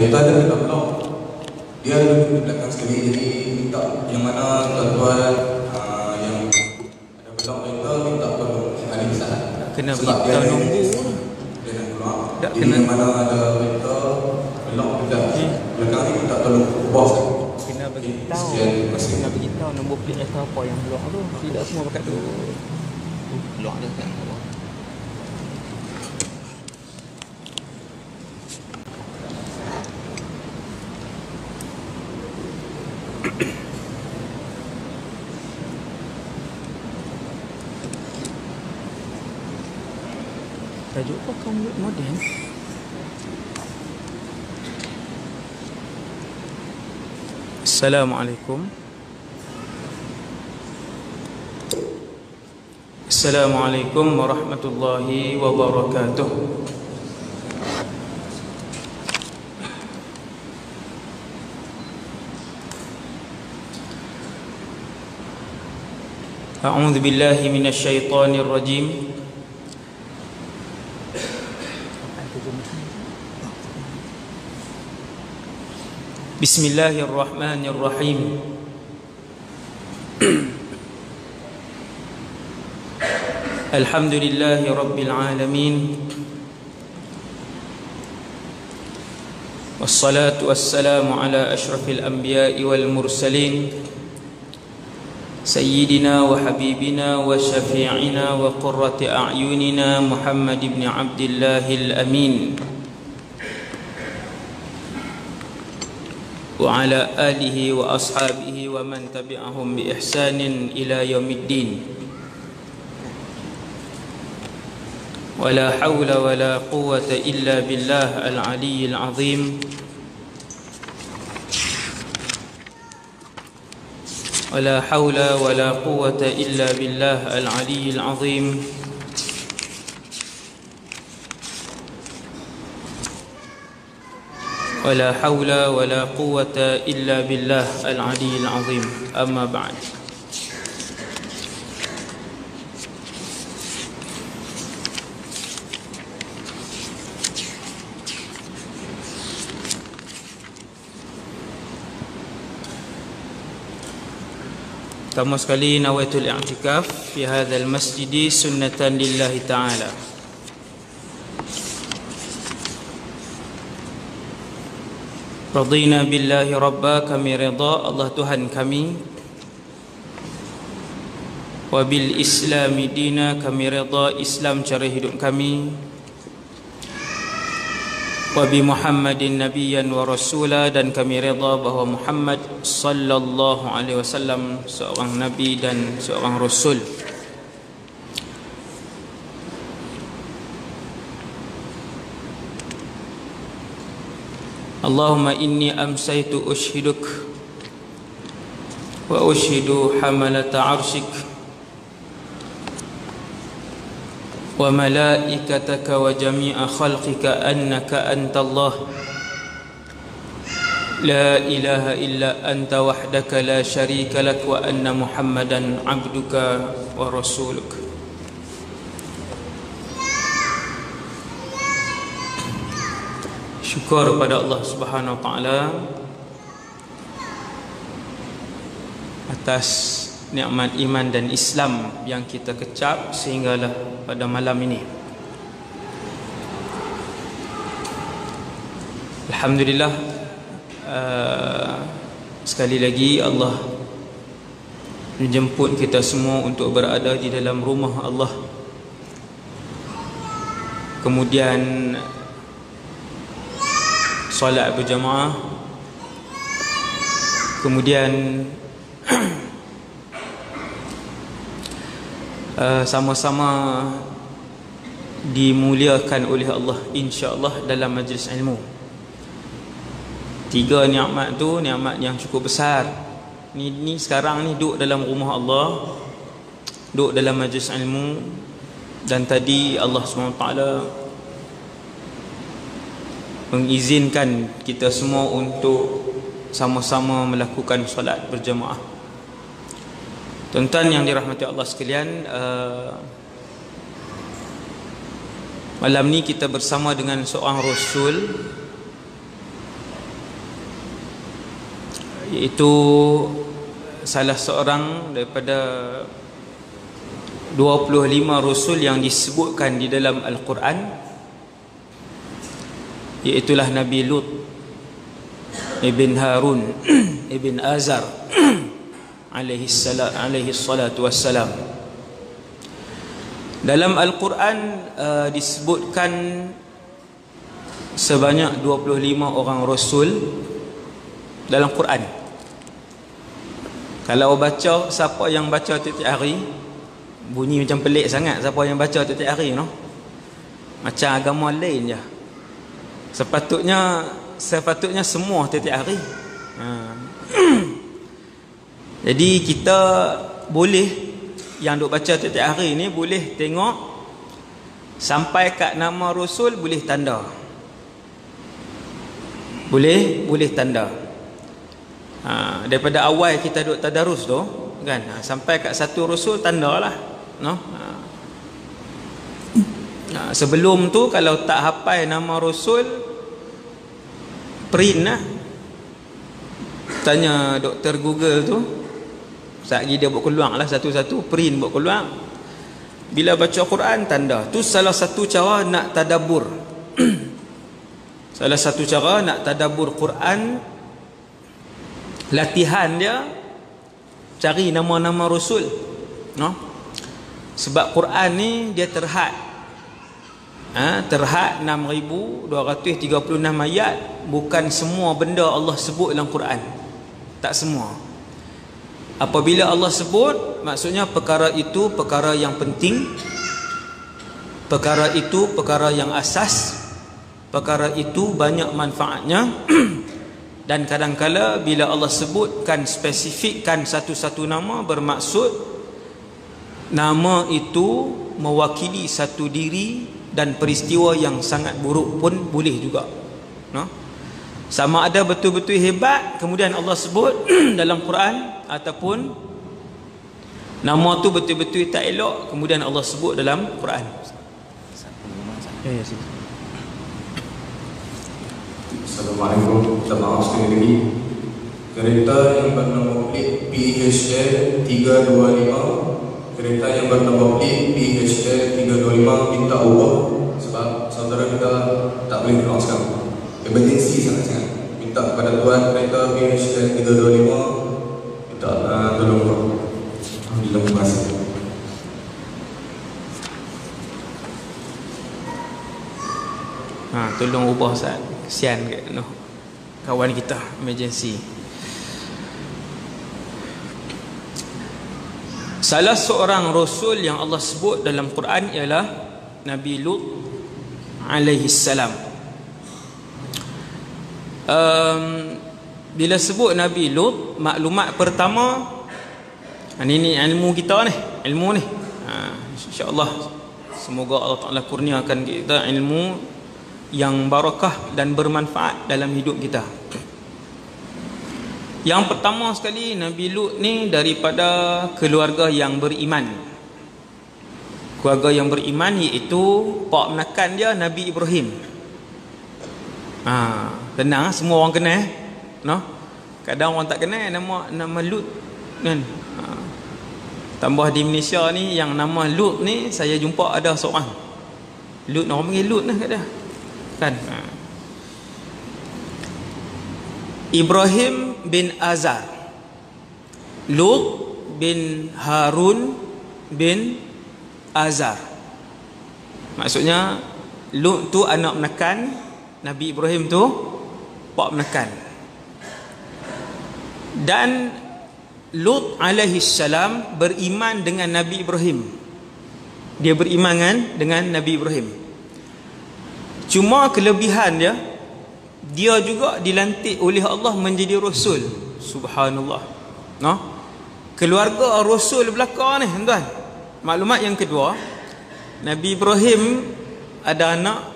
Kita ada di belakang, dia ada di belakang sekali. Jadi minta yang mana tuan-tuan yang ada belakang kita minta tolong alih saat. Kena Sebab dia beritahu nombor. Dia nak keluar. Tak Jadi kena. yang mana ada kita belakang kita belakang ni minta tolong bos. Kena beritahu. Sekian, terima kasih. Kena beritahu nombor plate atau apa yang keluar tu. Tidak semua pakai tu. Keluar dah kan. Tajuk apa kamu modern? Assalamualaikum. Assalamualaikum warahmatullahi wabarakatuh. A'udzu billahi minasy syaithanir rajim. Bismillahirrahmanirrahim. Alhamdulillahi rabbil alamin. Wassalatu wassalamu ala asyrafil anbiya'i wal mursalin Sayyidina wa habibina wa syafi'ina wa qurrati a'yunina Muhammad ibn Abdillahil amin wa ala alihi wa ashabihi wa man tabi'ahum bi ihsanin ila yaumiddin. Wa la hawla wa la quwwata illa billah al-aliyyil azim. Wa la hawla wa la quwwata illa billah al-aliyyil azim. ولا حول ولا قوة إلا بالله العلي العظيم أما بعد. Pertama sekali nawaitul i'tikaf fi hadzal masjid sunnatan lillahi ta'ala. Radina billahi rabba, kami redha Allah Tuhan kami. Wa bil islami dina, kami redha Islam cara hidup kami. Wa bi Muhammadin nabiyyan wa rasula, dan kami redha bahawa Muhammad sallallahu alaihi wasallam seorang nabi dan seorang rasul. Allahumma inni amsaytu ushhiduk wa ushhidu hamalata arshik wa malaikataka wa jami'a khalqika annaka antallah la ilaha illa anta wahdaka la syarika lak wa anna Muhammadan abduka wa rasuluk. Syukur kepada Allah Subhanahu wa taala atas nikmat iman dan Islam yang kita kecap sehinggalah pada malam ini. Alhamdulillah, sekali lagi Allah menjemput kita semua untuk berada di dalam rumah Allah. Kemudian solat berjamaah, kemudian sama-sama dimuliakan oleh Allah insya-Allah dalam majlis ilmu. Tiga nikmat tu nikmat yang cukup besar. Ni sekarang ni duduk dalam rumah Allah, duduk dalam majlis ilmu, dan tadi Allah SWT mengizinkan kita semua untuk sama-sama melakukan solat berjamaah. Tuan-tuan yang dirahmati Allah sekalian, malam ni kita bersama dengan seorang Rasul iaitu salah seorang daripada 25 rasul yang disebutkan di dalam Al-Quran, iaitulah Nabi Lut ibn Harun ibn Azar alaihi salatu wassalam. Dalam Al-Quran disebutkan sebanyak 25 orang rasul dalam Quran. Kalau baca, siapa yang baca tiap hari, bunyi macam pelik sangat siapa yang baca tiap hari, no? Macam agama lain je. Sepatutnya semua tiap hari. Jadi kita boleh, yang duk baca tiap hari ni, boleh tengok sampai kat nama rasul, boleh tanda. Boleh tanda. Daripada awal kita duk tadarus tu kan, sampai kat satu rasul tandalah, no? Sebelum tu kalau tak hafal nama rasul, print lah. Tanya doktor Google tu, sekali dia buat keluar lah satu-satu, print buat keluar. Bila baca Quran, tanda. Tu salah satu cara nak tadabbur. Salah satu cara nak tadabbur Quran, latihan dia cari nama-nama rasul, no? Sebab Quran ni dia terhad 6236 ayat. Bukan semua benda Allah sebut dalam Quran, tak semua. Apabila Allah sebut, maksudnya perkara itu perkara yang penting, perkara itu perkara yang asas, perkara itu banyak manfaatnya. Dan kadang-kala bila Allah sebutkan, spesifikkan satu-satu nama, bermaksud nama itu mewakili satu diri dan peristiwa yang sangat buruk pun boleh juga, no? Sama ada betul-betul hebat kemudian Allah sebut dalam Quran, ataupun nama tu betul-betul tak elok kemudian Allah sebut dalam Quran. Assalamualaikum. Minta maaf sekali lagi. Kereta yang bernama plate PHL 325, kereta yang bernama plate PHL 325 minta ubah sebab saudara kita tak boleh keluar sekarang. Emergency sangat-sangat. Minta kepada tuan kereta PHL 325 minta tolong. Alhamdulillah, terima kasih. Tolong ubah Ustaz. Kesian ke, no? Kawan kita emergency. Salah seorang rasul yang Allah sebut dalam Quran ialah Nabi Lut alaihi salam. Bila sebut Nabi Lut, maklumat pertama, ini ilmu kita ni, ilmu ni, insya-Allah semoga Allah Taala kurniakan kita ilmu yang barakah dan bermanfaat dalam hidup kita. Yang pertama sekali, Nabi Lut ni daripada keluarga yang beriman. Keluarga yang beriman iaitu pak menakan dia Nabi Ibrahim. Tenang, semua orang kenal, no? Kadang orang tak kenal nama Lut kan. Tambah di Malaysia ni yang nama Lut ni, saya jumpa ada seorang Lut, orang panggil Lut lah kat dia kan. Ibrahim bin Azar, Lut bin Harun bin Azar. Maksudnya Lut tu anak menakan, Nabi Ibrahim tu pak menakan. Dan Lut alaihi salam beriman dengan Nabi Ibrahim. Dia beriman dengan Nabi Ibrahim. Cuma kelebihan dia juga dilantik oleh Allah menjadi rasul. Subhanallah, no? Keluarga rasul belakang ni, tuan. Maklumat yang kedua, Nabi Ibrahim ada anak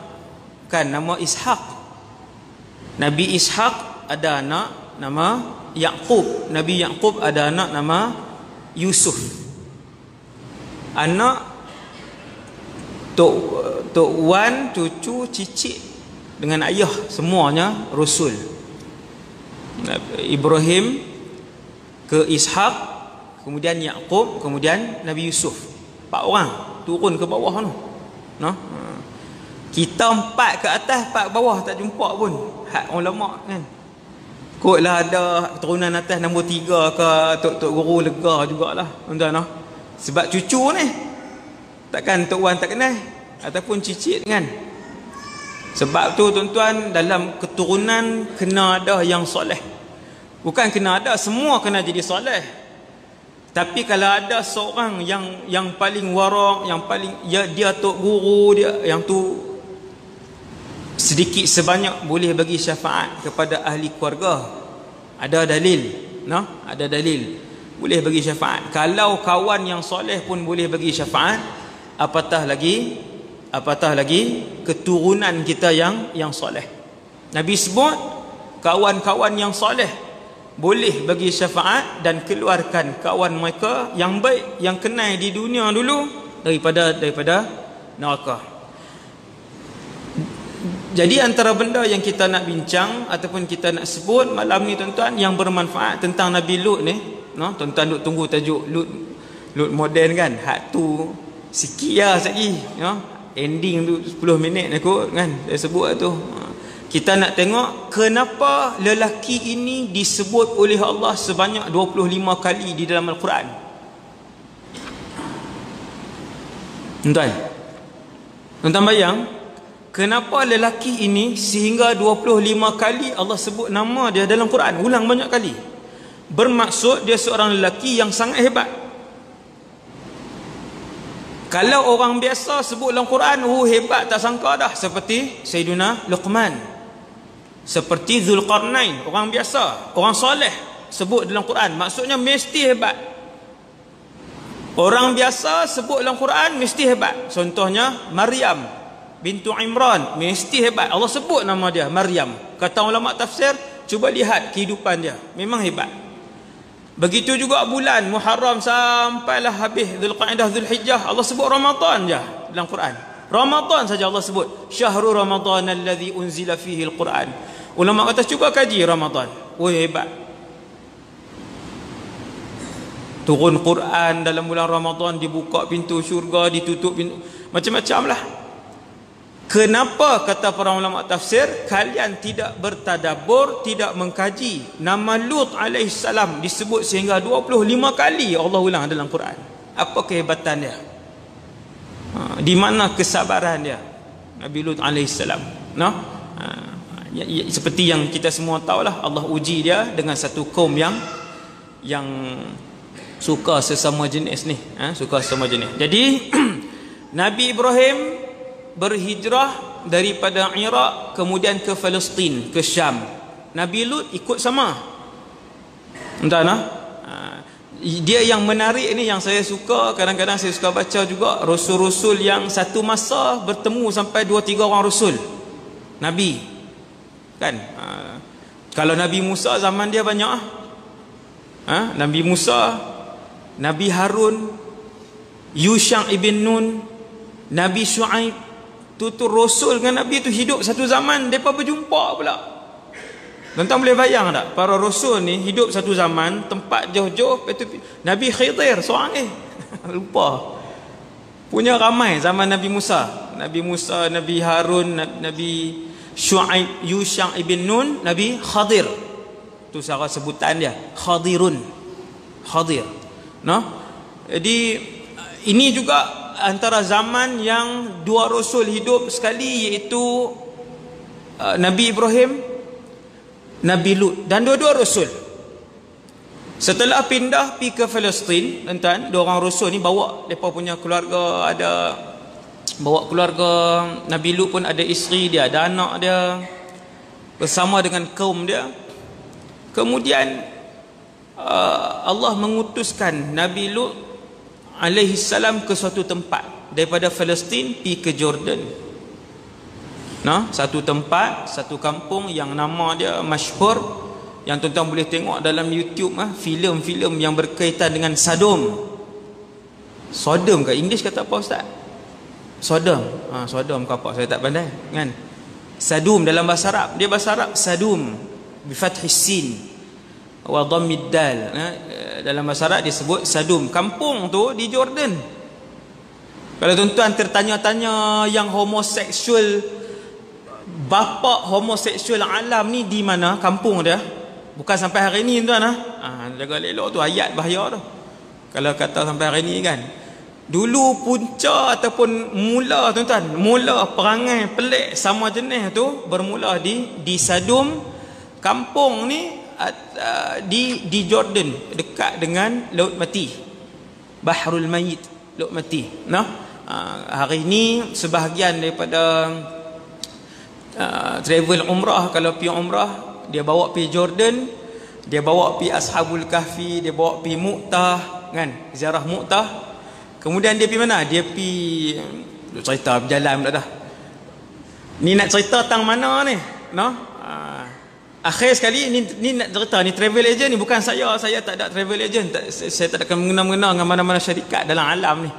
kan nama Ishaq. Nabi Ishaq ada anak nama Yaqub. Nabi Yaqub ada anak nama Yusuf. Anak Tok Wan, cucu, cicit dengan ayah semuanya rasul. Ibrahim ke Ishak, kemudian Yaqub, kemudian Nabi Yusuf. 4 orang turun ke bawah tu. Noh. Kita 4 ke atas, 4 ke bawah tak jumpa pun. Hak ulama kan. Kotlah ada keturunan atas nombor 3 ke tok-tok guru lega jugalah. Tuan-tuan noh. Sebab cucu ni takkan tok wan tak kenal ataupun cicit kan. Sebab tu tuan-tuan, dalam keturunan kena ada yang soleh. Bukan kena ada, semua kena jadi soleh. Tapi kalau ada seorang yang paling warak, yang paling dia tok guru dia, yang tu sedikit sebanyak boleh bagi syafaat kepada ahli keluarga. Ada dalil, no? Ada dalil boleh bagi syafaat. Kalau kawan yang soleh pun boleh bagi syafaat, apatah lagi keturunan kita yang soleh. Nabi sebut kawan-kawan yang soleh boleh bagi syafaat dan keluarkan kawan mereka yang baik, yang kenal di dunia dulu daripada neraka. Jadi antara benda yang kita nak bincang ataupun kita nak sebut malam ni tuan-tuan, yang bermanfaat tentang Nabi Lut ni, no? Tuan-tuan duk tunggu tajuk Lut moden kan. Hak tu sikit lah lagi, no? Ending tu 10 minit aku kan saya sebut tu. Kita nak tengok kenapa lelaki ini disebut oleh Allah sebanyak 25 kali di dalam Al-Quran. Tuan-tuan bayang, kenapa lelaki ini sehingga 25 kali Allah sebut nama dia dalam Quran, ulang banyak kali. Bermaksud dia seorang lelaki yang sangat hebat. Kalau orang biasa sebut dalam Quran, hebat tak sangka dah. Seperti Sayyidina Luqman, seperti Zulqarnain, orang biasa, orang soleh sebut dalam Quran, maksudnya mesti hebat. Orang biasa sebut dalam Quran mesti hebat. Contohnya Maryam bintu Imran, mesti hebat. Allah sebut nama dia Maryam. Kata ulama tafsir, cuba lihat kehidupan dia, memang hebat. Begitu juga bulan Muharram sampailah habis Zulqa'dah, Zulhijjah, Allah sebut Ramadan je dalam Quran. Ramadan saja Allah sebut, Syahrul Ramadan alladhi unzila fihi al-Quran. Ulama kata cuba kaji Ramadan. Hebat. Turun Quran dalam bulan Ramadan, dibuka pintu syurga, ditutup pintu, macam-macam lah. Kenapa kata para ulama tafsir kalian tidak bertadabbur, tidak mengkaji? Nama Lut alaihissalam disebut sehingga 25 kali Allah ulang dalam Quran. Apa kehebatan dia? Di mana kesabaran dia Nabi Lut alaihissalam, no? Seperti yang kita semua tahulah, Allah uji dia dengan satu kaum yang suka sesama jenis ni, suka sesama jenis. Jadi Nabi Ibrahim berhijrah daripada Iraq kemudian ke Palestin, ke Syam. Nabi Lut ikut sama. Entah. Dia yang menarik ini, yang saya suka, kadang-kadang saya suka baca juga, rasul-rasul yang satu masa bertemu sampai 2-3 orang rasul Nabi kan. Kalau Nabi Musa zaman dia banyak Nabi Musa, Nabi Harun, Yusha' ibn Nun, Nabi Shu'aib, tu rasul dengan Nabi tu hidup satu zaman, mereka berjumpa pula. Tuan-tuan boleh bayang tak? Para rasul ni hidup satu zaman, tempat jauh-jauh. Nabi Khidir seorang lupa. Punya ramai zaman Nabi Musa. Nabi Harun, Nabi Shu'aib, Yusha' ibn Nun, Nabi Khadir. Tu cara sebutan dia, Khadir. No? Jadi ini juga antara zaman yang 2 rasul hidup sekali, iaitu Nabi Ibrahim, Nabi Lut, dan dua-dua rasul. Setelah pindah pergi ke Palestin, tuan-tuan, 2 orang rasul ni bawa mereka punya keluarga, bawa keluarga. Nabi Lut pun ada isteri dia, ada anak dia, bersama dengan kaum dia. Kemudian Allah mengutuskan Nabi Lut alaihi salam ke suatu tempat, daripada Palestin pergi ke Jordan. Satu tempat, satu kampung yang nama dia masyhur, yang tuan-tuan boleh tengok dalam YouTube, filem-filem yang berkaitan dengan Sodom ke English kata apa ustaz? Sodom ke apa, saya tak pandai kan. Sadum dalam bahasa Arab, dia bahasa Arab Sadum. bi fathis sin wa dhammid dal. Dalam bahasa Arab disebut Sadum. Kampung tu di Jordan. Kalau tuan-tuan tertanya-tanya yang homoseksual, bapa homoseksual alam ni di mana kampung dia? Bukan sampai hari ni tuan jaga elok tu ayat bahaya tu. Kalau kata sampai hari ni kan. Dulu punca ataupun mula tuan-tuan, mula perangai pelik sama jenis tu bermula di Sadum. Kampung ni di Jordan, dekat dengan Laut Mati, Bahrul Mayyit, Laut Mati. Hari ini sebahagian daripada travel umrah, kalau pergi umrah dia bawa pergi Jordan, dia bawa pergi Ashabul Kahfi, dia bawa pergi Mu'tah kan, ziarah Mu'tah. Kemudian dia pergi mana? Dia pergi cerita berjalan pula dah. Ni nak cerita tentang mana ni? Akhir sekali ni nak cerita, ni travel agent ni bukan saya tak ada travel agent, saya tak ada mengena-mengena dengan mana-mana syarikat dalam alam ni.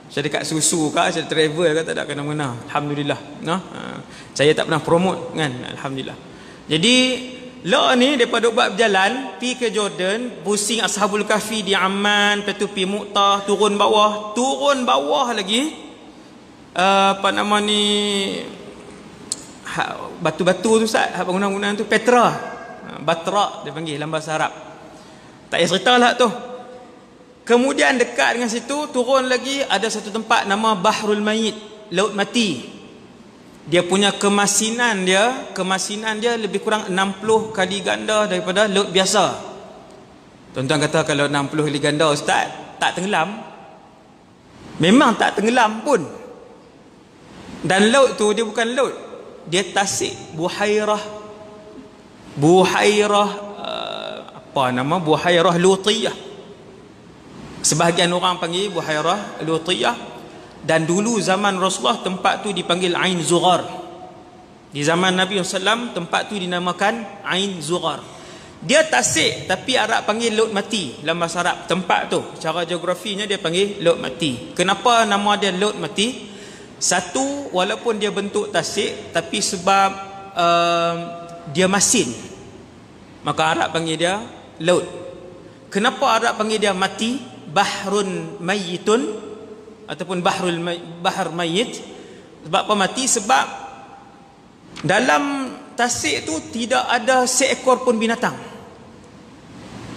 Syarikat susu ke, syarikat travel ke, tak ada kena-mengena. Alhamdulillah. Saya tak pernah promote kan, alhamdulillah. Jadi ni daripada buat berjalan pergi ke Jordan, pusing Ashabul Kahfi di Amman, lepas tu pergi Mu'tah, turun bawah lagi apa nama ni, batu-batu tu Ustaz, bangunan-bangunan tu Petra, Batra dia panggil dalam bahasa Arab. Tak payah cerita lah tu. Kemudian dekat dengan situ turun lagi ada satu tempat nama Bahrul Mayyit, Laut Mati. Dia punya kemasinan dia lebih kurang 60 kali ganda daripada laut biasa. Tuan-tuan kata kalau 60 kali ganda Ustaz tak tenggelam. Memang tak tenggelam pun. Dan laut tu dia bukan laut, dia tasik buhairah buhairah Lutiyah. Sebahagian orang panggil buhairah Lutiyah. Dan dulu zaman Rasulullah tempat tu dipanggil Ain Zughar. Di zaman Nabi SAW tempat tu dinamakan Ain Zughar. Dia tasik tapi Arab panggil Laut Mati dalam bahasa Arab. Tempat tu cara geografinya dia panggil Laut Mati. Kenapa nama dia Laut Mati? Satu, walaupun dia bentuk tasik, tapi sebab dia masin, maka Arab panggil dia laut. Kenapa Arab panggil dia mati? Bahrun mayyitun ataupun bahr mayyit. Sebab apa mati? Sebab dalam tasik tu tidak ada seekor pun binatang.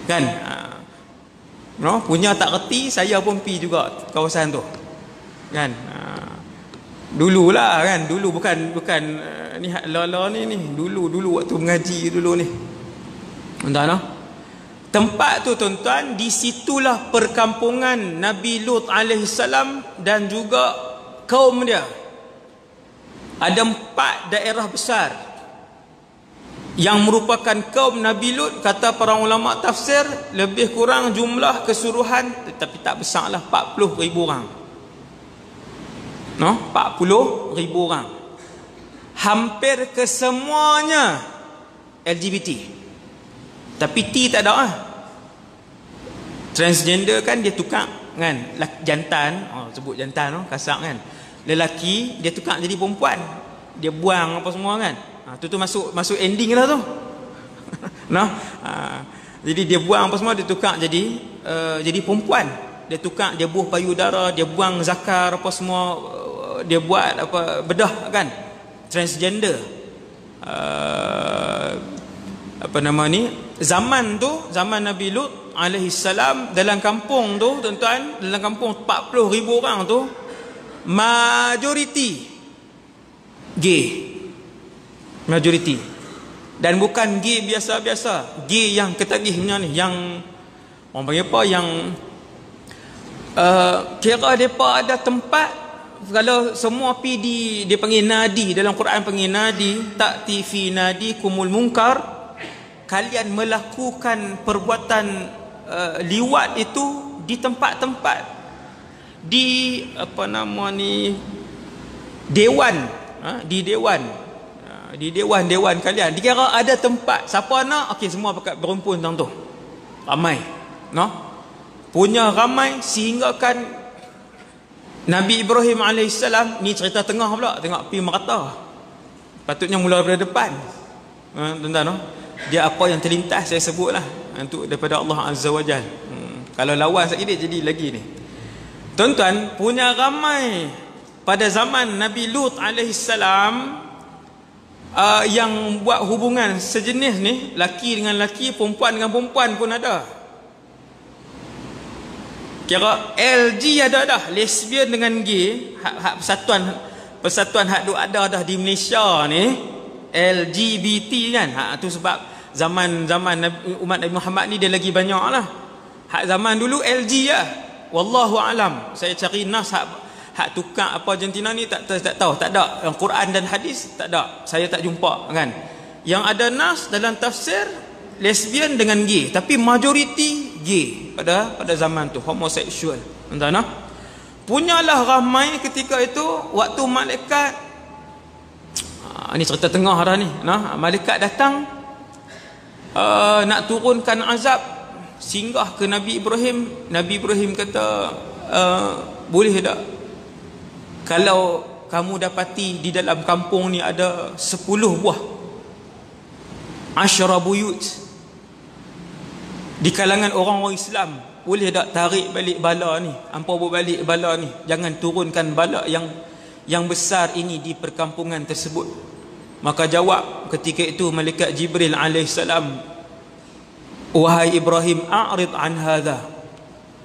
Kan? Punya tak reti, saya pun pergi juga kawasan tu. Kan? Dululah kan, dulu bukan ni lala ni dulu waktu mengaji dulu ni. Tuan-tuan, tempat tu tuan-tuan, di situlah perkampungan Nabi Lut alaihi salam dan juga kaum dia. Ada 4 daerah besar yang merupakan kaum Nabi Lut. Kata para ulama tafsir lebih kurang jumlah keseluruhan, tetapi tak besarlah, 40,000 orang. 40,000 orang. Hampir kesemuanya LGBT. Tapi T tak ada Transgender kan dia tukar kan, jantan, sebut jantan kasar kan. Lelaki dia tukar jadi perempuan. Dia buang apa semua kan. Tu masuk ending lah tu. Jadi dia buang apa semua, dia tukar jadi perempuan. Dia tukar, dia buh payudara, dia buang zakar apa semua, dia buat apa bedah kan, transgender. Apa nama ni, zaman Nabi Lut alaihi salam, dalam kampung tu tuan-tuan, dalam kampung 40,000 orang tu majoriti majoriti. Dan bukan gay biasa-biasa, gay yang ketagihnya ni, yang orang panggil apa, yang kira mereka ada tempat. Kalau semua pergi dia panggil nadi, dalam Quran panggil nadi, ta'ti fi nadi kumul munkar, kalian melakukan perbuatan liwat itu di tempat-tempat, di apa nama ni, dewan, di dewan kalian. Dikira ada tempat, siapa nak, okey semua pakat berumpun tang tu. Ramai, punya ramai sehingga kan Nabi Ibrahim alaihissalam, ni cerita tengah pula, tengok pergi merata. Patutnya mula daripada depan. Tuan-tuan, dia apa yang terlintas saya sebutlah untuk daripada Allah Azza wa Jal. Kalau lawan sikit jadi lagi ni. Tuan-tuan, punya ramai pada zaman Nabi Lut alaihi salam yang buat hubungan sejenis ni, laki dengan laki, perempuan dengan perempuan pun ada. Kira LG ada dah, lesbian dengan gay, hak persatuan hak duk ada dah di Malaysia ni, LGBT kan. Tu sebab zaman umat Nabi Muhammad ni dia lagi banyak lah. Hak zaman dulu LG lah. Wallahu alam. Saya cari nas hak tukar apa Argentina ni tak tahu, tak ada. Yang Quran dan hadis tak ada. Saya tak jumpa kan. Yang ada nas dalam tafsir lesbian dengan gay, tapi majoriti gay pada zaman tu, homoseksual. Entah nah. Punyalah ramai ketika itu waktu malaikat ni cerita tengah dah ni. Nah, malaikat datang nak turunkan azab, singgah ke Nabi Ibrahim. Nabi Ibrahim kata, boleh tak kalau kamu dapati di dalam kampung ni ada 10 buah asyara buyut di kalangan orang-orang Islam, boleh tak tarik balik bala ni, hampa bawa balik bala ni, jangan turunkan bala yang besar ini di perkampungan tersebut. Maka jawab ketika itu malaikat Jibril alaihissalam, wahai Ibrahim, a'rid an hadha,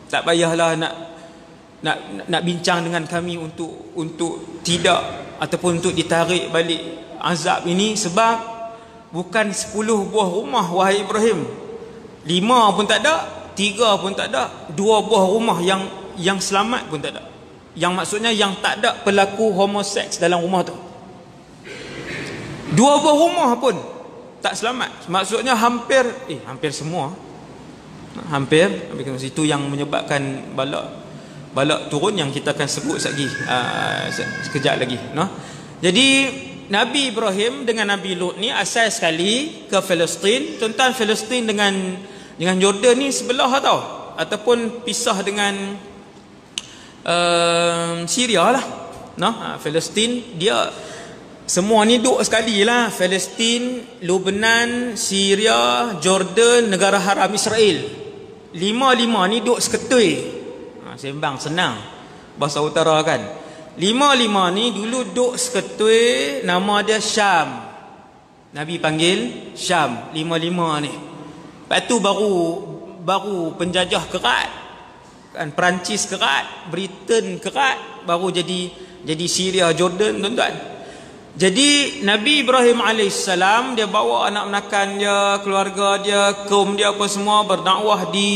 tak payahlah nak bincang dengan kami untuk tidak ataupun untuk ditarik balik azab ini, sebab bukan 10 buah rumah wahai Ibrahim, 5 pun tak ada, 3 pun tak ada, 2 buah rumah yang selamat pun tak ada. Yang maksudnya yang tak ada pelaku homoseks dalam rumah tu. 2 buah rumah pun tak selamat. Maksudnya hampir semua. Hampir itu yang menyebabkan balak turun yang kita akan sebut sekejap lagi. Jadi Nabi Ibrahim dengan Nabi Lut ni asal sekali ke Palestin. Tuan-tuan, Palestin dengan Jordan ni sebelah tau, ataupun pisah dengan Syria lah. Palestin dia semua ni duk sekali lah. Palestin, Lebanon, Syria, Jordan, negara haram Israel. 5 ni duk seketui. Sembang senang bahasa utara kan. 5 ni dulu duk seketui, nama dia Syam. Nabi panggil Syam, 5 ni. Lepas tu baru penjajah kerat kan, Perancis kerat, Britain kerat, baru jadi Syria, Jordan, tuan-tuan. Jadi Nabi Ibrahim alaihissalam dia bawa anak menakan dia, keluarga dia, kaum dia apa semua berdakwah di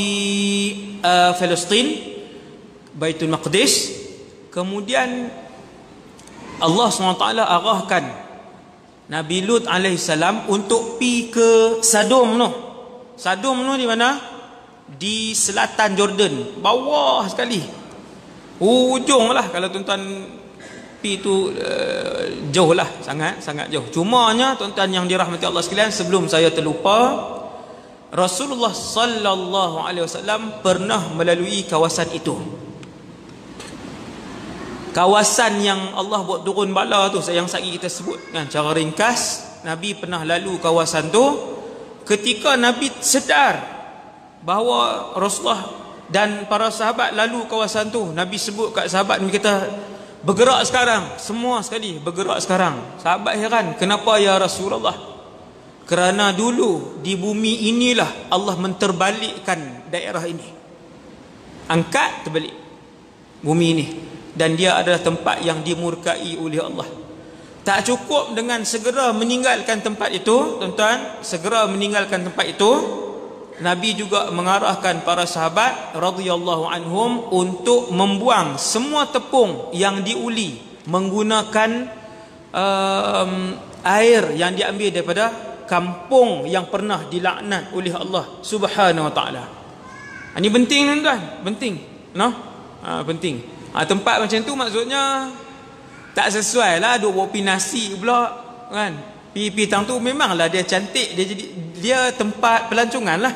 Palestin, Baitul Maqdis. Kemudian Allah SWT arahkan Nabi Lut alaihissalam untuk pi ke Sodom tu. Sodom tu di mana? Di selatan Jordan, bawah sekali, ujung lah. Kalau tuan-tuan pi tu jauh lah, sangat jauh. Cumanya tuan-tuan yang dirahmati Allah sekalian, sebelum saya terlupa, Rasulullah sallallahu alaihi wasallam pernah melalui kawasan itu. Kawasan yang Allah buat turun bala tu, yang sagi kita sebut kan, cara ringkas. Nabi pernah lalu kawasan tu. Ketika Nabi sedar bahawa Rasulullah dan para sahabat lalu kawasan tu, Nabi sebut kat sahabat, Nabi kata, bergerak sekarang, semua sekali bergerak sekarang. Sahabat heran, kenapa ya Rasulullah? Kerana dulu di bumi inilah Allah menterbalikkan daerah ini, angkat terbalik bumi ini, dan dia adalah tempat yang dimurkai oleh Allah. Tak cukup dengan segera meninggalkan tempat itu, tuan-tuan, segera meninggalkan tempat itu, Nabi juga mengarahkan para sahabat radhiyallahu anhum untuk membuang semua tepung yang diuli menggunakan air yang diambil daripada kampung yang pernah dilaknat oleh Allah Subhanahu wa taala. Ini penting, tuan-tuan, penting. Penting. Tempat macam tu maksudnya tak sesuai lah duk bawa pi nasi pula kan. Pi tang tu memanglah dia cantik, dia tempat pelancongan lah.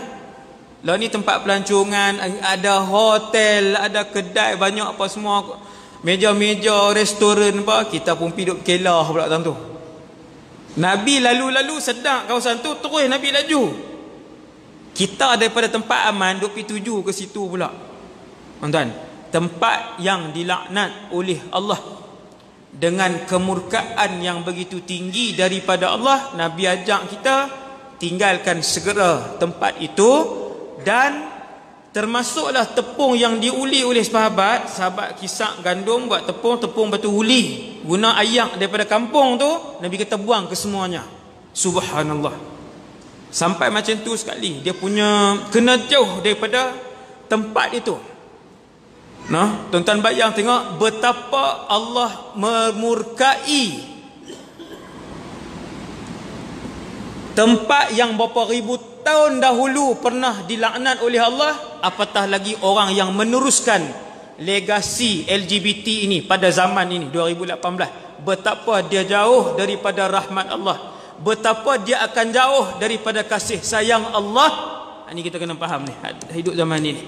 Lah ni tempat pelancongan, ada hotel, ada kedai banyak apa semua, meja-meja restoran apa, kita pun pi duk kelah pula tang tu. Nabi lalu-lalu sedang kawasan tu, terus Nabi laju. Kita daripada tempat aman duk pergi tuju ke situ pula. Tuan-tuan, tempat yang dilaknat oleh Allah dengan kemurkaan yang begitu tinggi daripada Allah, Nabi ajak kita tinggalkan segera tempat itu. Dan termasuklah tepung yang diuli oleh sahabat kisah gandum buat tepung batu uli, guna ayak daripada kampung tu, Nabi kata buang ke semuanya. Subhanallah. Sampai macam tu sekali, dia punya kena jauh daripada tempat itu. Nah, tuan-tuan bayang tengok betapa Allah memurkai tempat yang berapa ribu tahun dahulu pernah dilaknat oleh Allah, apatah lagi orang yang meneruskan legasi LGBT ini pada zaman ini 2018. Betapa dia jauh daripada rahmat Allah, betapa dia akan jauh daripada kasih sayang Allah. Ini kita kena faham ni, hidup zaman ini.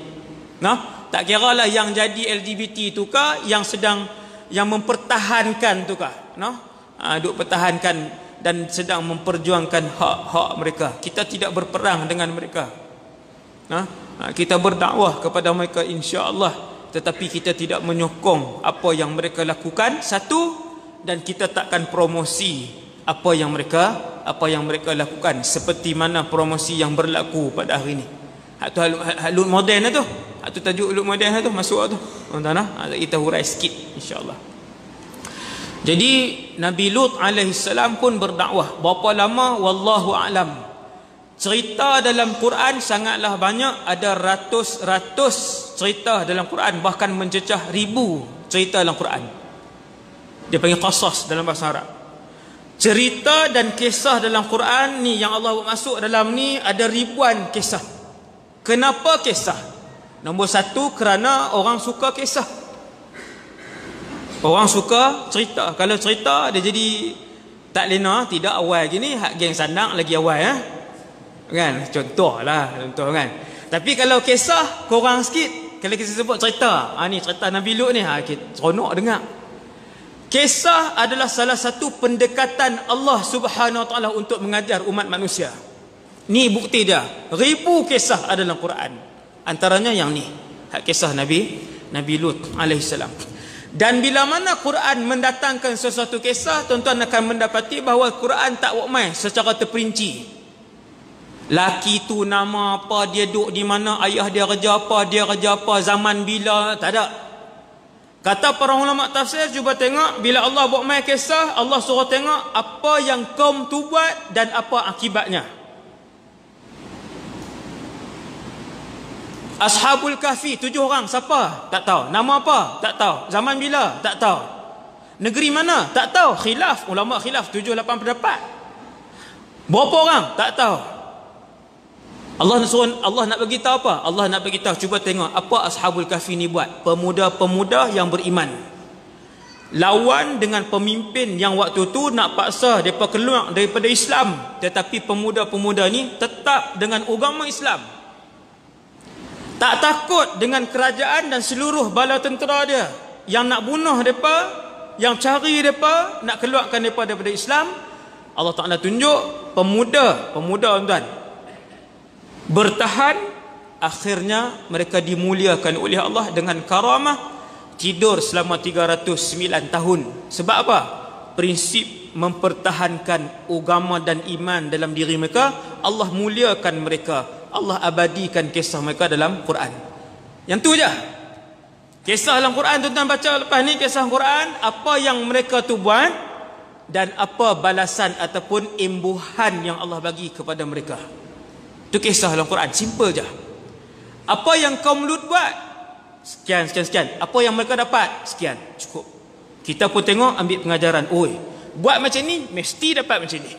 Nah, tak kira lah yang jadi LGBT tu kah, yang sedang yang mempertahankan tu kah, duk pertahankan dan sedang memperjuangkan hak-hak mereka. Kita tidak berperang dengan mereka. Kita berdakwah kepada mereka insya-Allah, tetapi kita tidak menyokong apa yang mereka lakukan, satu, dan kita takkan promosi apa yang mereka lakukan, seperti mana promosi yang berlaku pada hari ini. Halut moden tu. Itu tajuk halut moden tu masuk tu. Tuan-tuan, kita hurai sikit insya-Allah. Jadi Nabi Lut alaihissalam pun berdakwah. Berapa lama wallahu alam. Cerita dalam Quran sangatlah banyak, ada ratus-ratus cerita dalam Quran, bahkan mencecah 1000 cerita dalam Quran. Dia panggil qasas dalam bahasa Arab. Cerita dan kisah dalam Quran ni yang Allah masuk dalam ni ada ribuan kisah. Kenapa kisah? Nombor satu, kerana orang suka kisah. Orang suka cerita. Kalau cerita dia jadi tak lena, tidak awal gini, hak geng sandang lagi awal kan, contoh kan. Tapi kalau kisah kurang sikit. Kalau kita sebut cerita, ni cerita Nabi Lut ni, seronok dengar. Kisah adalah salah satu pendekatan Allah Subhanahu Wa Taala untuk mengajar umat manusia. Ni bukti dia. 1000 kisah ada dalam Quran. Antaranya yang ni, hak kisah Nabi Lut alaihissalam. Dan bila mana Quran mendatangkan sesuatu kisah, tuan-tuan akan mendapati bahawa Quran tak buat main secara terperinci. Laki tu nama apa, dia duduk di mana, ayah dia kerja apa, zaman bila, tak ada. Kata para ulama tafsir, cuba tengok bila Allah buat main kisah, Allah suruh tengok apa yang kaum tu buat dan apa akibatnya. Ashabul Kahfi 7 orang, siapa? Tak tahu. Nama apa? Tak tahu. Zaman bila? Tak tahu. Negeri mana? Tak tahu. Khilaf, ulama khilaf 7-8 pendapat. Berapa orang? Tak tahu. Allah nak bagi tahu apa? Allah nak bagi tahu, cuba tengok apa Ashabul Kahfi ni buat. Pemuda-pemuda yang beriman lawan dengan pemimpin yang waktu tu nak paksa mereka keluar daripada Islam, tetapi pemuda-pemuda ni tetap dengan agama Islam. Tak takut dengan kerajaan dan seluruh bala tentera dia yang nak bunuh mereka, yang cari mereka, nak keluarkan mereka daripada Islam. Allah Ta'ala tunjuk pemuda tuan-tuan bertahan, akhirnya mereka dimuliakan oleh Allah dengan karamah, tidur selama 309 tahun. Sebab apa? Prinsip mempertahankan agama dan iman dalam diri mereka. Allah muliakan mereka, Allah abadikan kisah mereka dalam Quran. Yang tu je kisah dalam Quran. Tuan-tuan baca lepas ni kisah Quran, apa yang mereka tu buat dan apa balasan ataupun imbuhan yang Allah bagi kepada mereka. Itu kisah dalam Quran, simple je. Apa yang kaum Lut buat, sekian. Apa yang mereka dapat, sekian, cukup. Kita pun tengok, ambil pengajaran. Buat macam ni mesti dapat macam ni.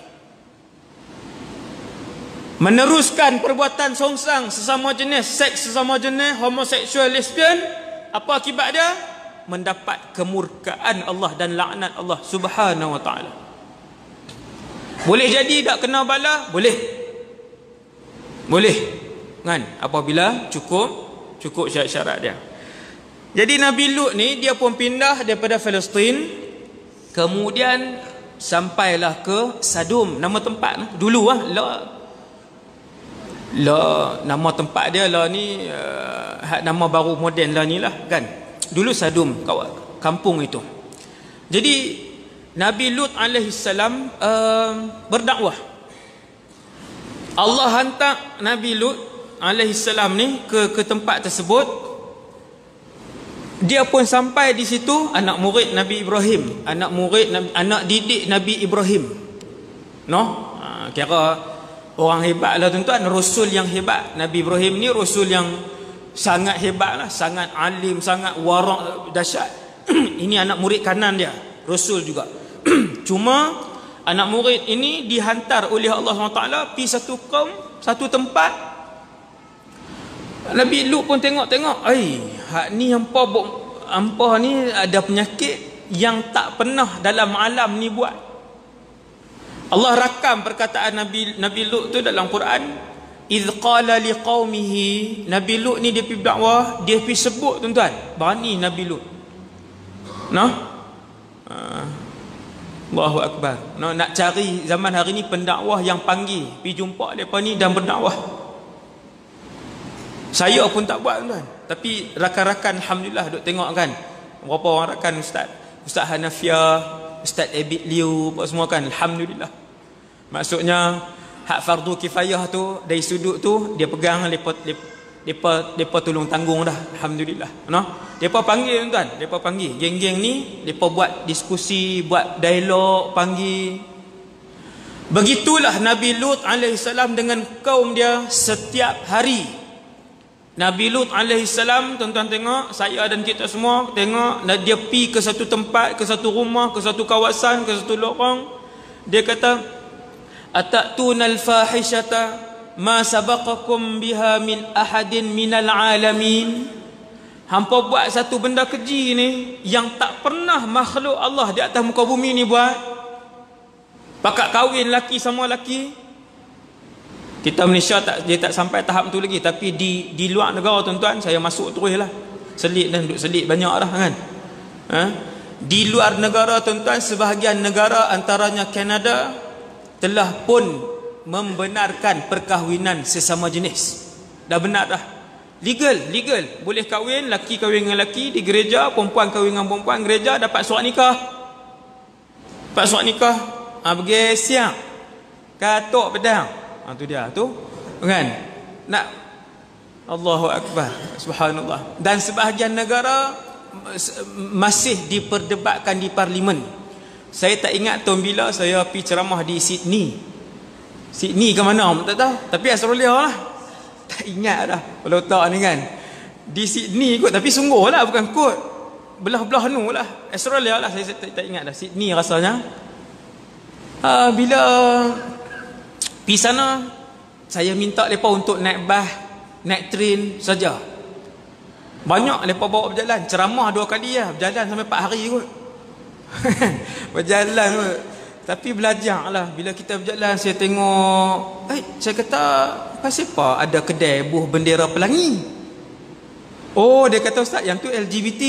Meneruskan perbuatan songsang sesama jenis, seks sesama jenis, homoseksual, lesbian, apa akibat dia? Mendapat kemurkaan Allah dan laknat Allah Subhanahu Wa Taala. Boleh jadi tak kena bala? Boleh kan, apabila cukup syarat-syarat dia. Jadi Nabi Lut ni dia pun pindah daripada Palestin, kemudian sampailah ke Sadum. Nama tempat dulu nama tempat dia lah ni, nama baru moden lah ni lah kan. Dulu Sadum, kampung itu. Jadi Nabi Lut alaihi salam berdakwah. Allah hantar Nabi Lut alaihi salam ni ke tempat tersebut. Dia pun sampai di situ, anak murid Nabi Ibrahim, anak didik Nabi Ibrahim. Kira orang hebat lah tuan-tuan, rasul yang hebat. Nabi Ibrahim ni rasul yang sangat hebat lah, sangat alim, sangat warak, dahsyat. Ini anak murid kanan dia, rasul juga. Cuma anak murid ini dihantar oleh Allah SWT pergi satu kaum, satu tempat. Nabi Lut pun tengok-tengok, hak ni hampa ni ada penyakit yang tak pernah dalam alam ni buat. Allah rakam perkataan Nabi Lut tu dalam Quran. Idh qala liqaumihi, Nabi Lut ni dia pergi dakwah, dia pergi sebut tuan-tuan, berani Nabi Lut. Allahu Akbar. Nak cari zaman hari ni pendakwah yang panggil, pergi jumpa mereka ni dan berdakwah. Saya pun tak buat tuan, tapi rakan-rakan alhamdulillah duk tengok kan. Berapa orang rakan Ustaz Hanafiah, Ustaz Abid Liu, apa semua kan, alhamdulillah. Maksudnya hak fardu kifayah tu dari sudut tu dia pegang, depa tolong tanggung dah, alhamdulillah. Depa panggil tuan, depa panggil geng-geng ni, depa buat diskusi, buat dialog, panggil. Begitulah Nabi Lut alaihissalam dengan kaum dia setiap hari. Nabi Lut alaihissalam, tuan-tuan tengok, saya dan kita semua tengok, dia pergi ke satu tempat, ke satu rumah, ke satu kawasan, ke satu lorong. Dia kata, atatuna al-fahishata ma sabaqakum biha min ahadin minal alamin. Hampa buat satu benda keji ni yang tak pernah makhluk Allah di atas muka bumi ni buat. Pakat kahwin laki sama laki. Kita Malaysia dia tak sampai tahap tu lagi, tapi di luar negara tuan-tuan, saya masuk terus lah, selit dan duduk selit banyak dah kan. Di luar negara tuan-tuan, sebahagian negara antaranya Kanada telah pun membenarkan perkahwinan sesama jenis. Dah benar dah, legal, boleh kahwin, laki kahwin dengan laki di gereja, perempuan kahwin dengan perempuan gereja, dapat surat nikah. Pergi siang katok pedang. Tu dia tu kan, nak Allahu Akbar, subhanallah. Dan sebahagian negara masih diperdebatkan di parlimen. Saya tak ingat tahun bila saya pergi ceramah di Sydney ke mana tak tahu, tapi Australia lah, tak ingat dah kalau tak ni kan. Di Sydney kot, tapi sungguh lah, bukan kot belah-belah nu lah, Australia lah, saya tak ingat dah, Sydney rasanya. Bila pergi sana, saya minta mereka untuk naik bas, naik train saja. Banyak mereka bawa berjalan, ceramah 2 kali lah, berjalan sampai 4 hari kot. Berjalan kot. Tapi belajar lah, bila kita berjalan saya tengok, saya kata, apa ada kedai buah bendera pelangi. Oh, dia kata, Ustaz, yang tu LGBT.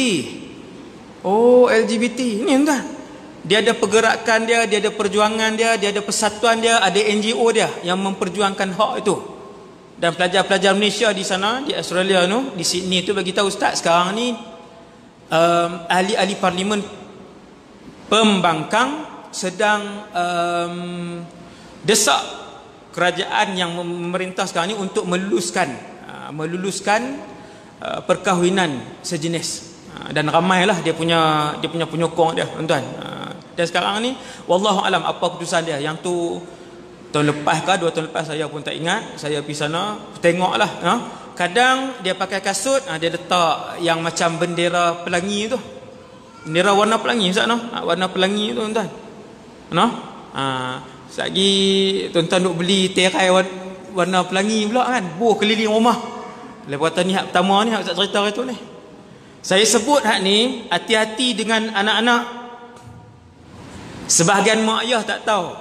Oh, LGBT ni tuan. Dia ada pergerakan dia ada perjuangan dia ada persatuan dia, ada NGO dia yang memperjuangkan hak itu. Dan pelajar-pelajar Malaysia di sana, di Australia tu, di Sydney tu, bagi tahu Ustaz, sekarang ni ahli-ahli parlimen pembangkang sedang desak kerajaan yang memerintah sekarang ni untuk meluluskan perkahwinan sejenis. Dan ramailah dia punya penyokong dia tuan-tuan. Dan sekarang ni wallahu alam apa keputusan dia. Yang tu tahun lepas ke 2 tahun lepas saya pun tak ingat. Saya pergi sana tengoklah. Kadang dia pakai kasut, dia letak yang macam bendera pelangi tu. Bendera warna pelangi Ustaz warna pelangi tu tuan-tuan. Lagi tuan-tuan duk beli tirai warna pelangi pula kan, buah keliling rumah. Lepas tu ni hak pertama ni, hak Ustaz cerita itu ni. Saya sebut hak ni, hati-hati dengan anak-anak. Sebahagian mak ayah tak tahu.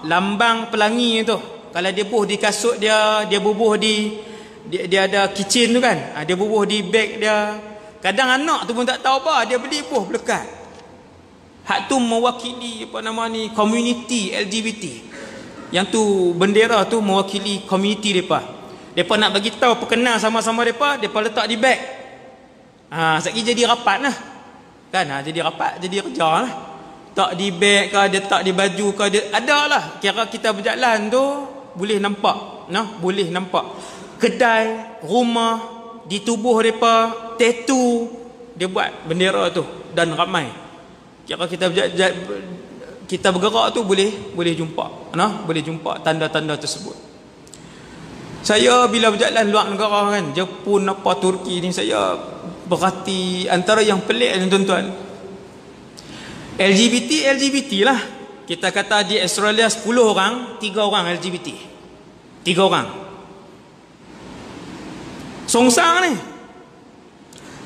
Lambang pelangi tu, kalau dia bubuh di kasut dia bubuh dia ada kitchen tu kan, dia bubuh di beg dia. Kadang anak tu pun tak tahu apa, dia beli buah melekat. Hak tu mewakili apa nama ni, community LGBT. Yang tu bendera tu mewakili community depa. Depa nak bagi tahu perkenal sama-sama depa letak di beg. Sekali jadi rapat lah. Kan jadi rapat, jadi kerja lah. Tak di beg ke, dia tak di baju ke, dia ada lah. Kira kita berjalan tu boleh nampak, boleh nampak kedai, rumah, di tubuh depa tattoo dia buat bendera tu dan ramai. Kira kita bergerak tu boleh jumpa, boleh jumpa tanda-tanda tersebut. Saya bila berjalan luar negara kan, Jepun apa Turki ni, saya berhati antara yang pelik ni tuan-tuan. LGBT lah. Kita kata di Australia 10 orang, 3 orang LGBT. 3 orang. Songsang ni.